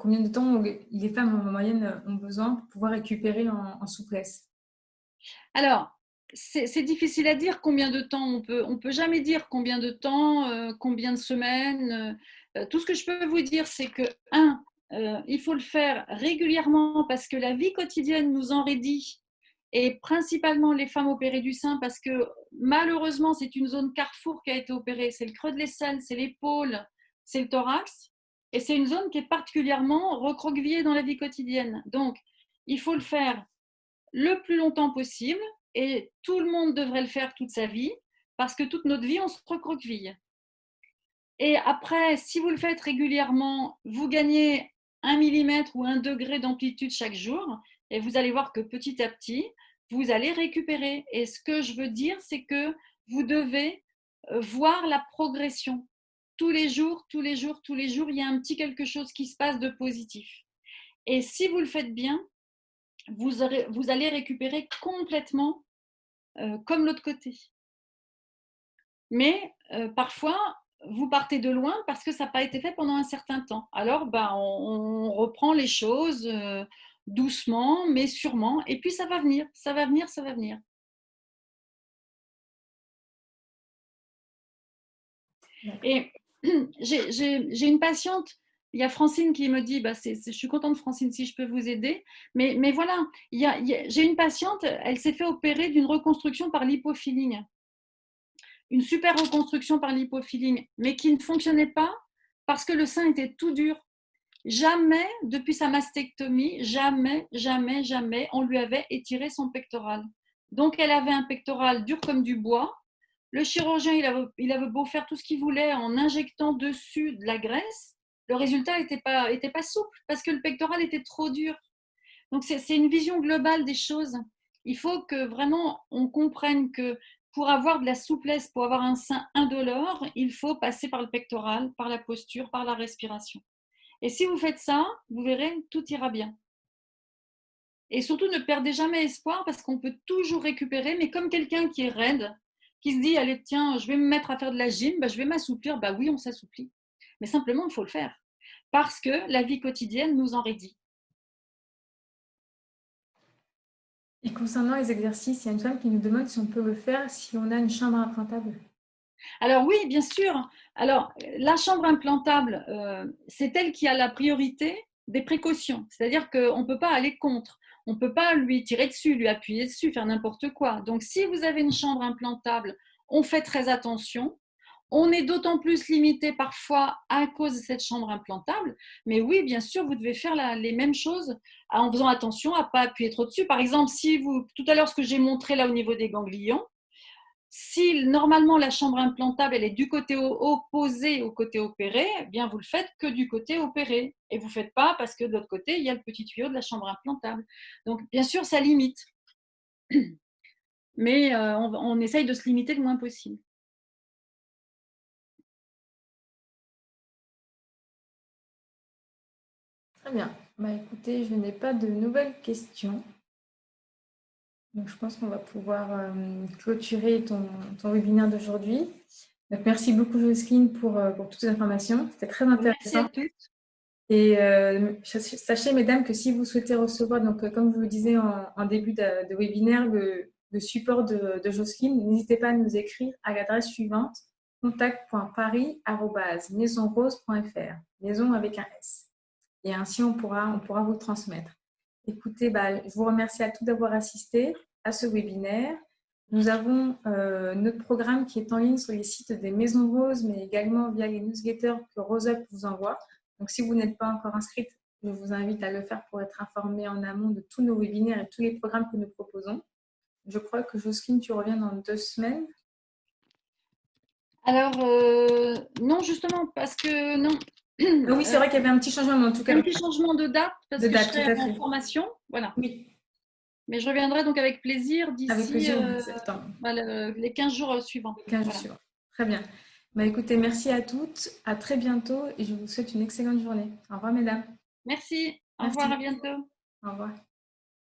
combien de temps les femmes en moyenne ont besoin pour pouvoir récupérer en souplesse? Alors, c'est difficile à dire combien de temps on peut jamais dire combien de temps, combien de semaines. Tout ce que je peux vous dire, c'est que, il faut le faire régulièrement parce que la vie quotidienne nous enraidit, et principalement les femmes opérées du sein, parce que malheureusement, c'est une zone carrefour qui a été opérée. C'est le creux de l'aisselle, c'est l'épaule, c'est le thorax, et c'est une zone qui est particulièrement recroquevillée dans la vie quotidienne. Donc, il faut le faire le plus longtemps possible, et tout le monde devrait le faire toute sa vie parce que toute notre vie, on se recroqueville. Et après, si vous le faites régulièrement, vous gagnez 1 millimètre ou 1 degré d'amplitude chaque jour et vous allez voir que petit à petit, vous allez récupérer. Et ce que je veux dire, c'est que vous devez voir la progression. Tous les jours, tous les jours, tous les jours, il y a un petit quelque chose qui se passe de positif. Et si vous le faites bien, vous allez récupérer complètement comme l'autre côté. Mais parfois, vous partez de loin parce que ça n'a pas été fait pendant un certain temps. Alors, bah, on reprend les choses doucement, mais sûrement. Et puis, ça va venir, ça va venir, ça va venir. Et j'ai une patiente, il y a Francine qui me dit, bah, je suis contente Francine si je peux vous aider, mais voilà, j'ai une patiente, elle s'est fait opérer d'une reconstruction par lipofilling, une super reconstruction par lipofilling, mais qui ne fonctionnait pas parce que le sein était tout dur. Jamais, depuis sa mastectomie, jamais, jamais, jamais, on lui avait étiré son pectoral. Donc, elle avait un pectoral dur comme du bois. Le chirurgien, il avait beau faire tout ce qu'il voulait en injectant dessus de la graisse, le résultat était pas souple parce que le pectoral était trop dur. Donc, c'est une vision globale des choses. Il faut que vraiment on comprenne que pour avoir de la souplesse, pour avoir un sein indolore, il faut passer par le pectoral, par la posture, par la respiration. Et si vous faites ça, vous verrez, tout ira bien. Et surtout, ne perdez jamais espoir parce qu'on peut toujours récupérer, mais comme quelqu'un qui est raide, qui se dit, allez, tiens, je vais me mettre à faire de la gym, bah, je vais m'assouplir, bah oui, on s'assouplit. Mais simplement, il faut le faire parce que la vie quotidienne nous enraidit. Et concernant les exercices, il y a une femme qui nous demande si on peut le faire si on a une chambre implantable. Alors oui, bien sûr. Alors, la chambre implantable, c'est elle qui a la priorité des précautions. C'est-à-dire qu'on ne peut pas aller contre. On ne peut pas lui tirer dessus, lui appuyer dessus, faire n'importe quoi. Donc, si vous avez une chambre implantable, on fait très attention. On est d'autant plus limité parfois à cause de cette chambre implantable. Mais oui, bien sûr, vous devez faire les mêmes choses en faisant attention à ne pas appuyer trop dessus. Par exemple, si vous, tout à l'heure, ce que j'ai montré là au niveau des ganglions, si normalement la chambre implantable elle est du côté opposé au côté opéré, eh bien vous le faites que du côté opéré et vous ne faites pas parce que de l'autre côté il y a le petit tuyau de la chambre implantable. Donc bien sûr ça limite, mais on essaye de se limiter le moins possible. Très bien. Bah, écoutez, je n'ai pas de nouvelles questions. Donc, je pense qu'on va pouvoir clôturer ton webinaire d'aujourd'hui. Donc, merci beaucoup, Jocelyne, pour toutes ces informations. C'était très Merci à intéressant. toutes. Et sachez, mesdames, que si vous souhaitez recevoir, donc, comme je vous le disais en début de webinaire, le support de Jocelyne, n'hésitez pas à nous écrire à l'adresse suivante: contact.paris@maisonrose.fr, maison avec un S. Et ainsi, on pourra vous le transmettre. Écoutez, bah, je vous remercie à tous d'avoir assisté à ce webinaire. Nous avons notre programme qui est en ligne sur les sites des Maisons Roses, mais également via les newsletters que RoseUp vous envoie. Donc, si vous n'êtes pas encore inscrite, je vous invite à le faire pour être informé en amont de tous nos webinaires et tous les programmes que nous proposons. Je crois que Jocelyne, tu reviens dans 2 semaines. Alors, non, justement, parce que non. Ah oui, c'est vrai qu'il y avait un petit changement, mais en tout cas. Un petit changement de date, parce que je serai en formation. Voilà. Oui. Mais je reviendrai donc avec plaisir Avec d'ici plaisir, septembre. Les 15 jours suivants. Les 15 jours suivants. Très bien. Bah, écoutez, merci à toutes. À très bientôt et je vous souhaite une excellente journée. Au revoir, mesdames. Merci. Au Merci. revoir, à bientôt. Au revoir.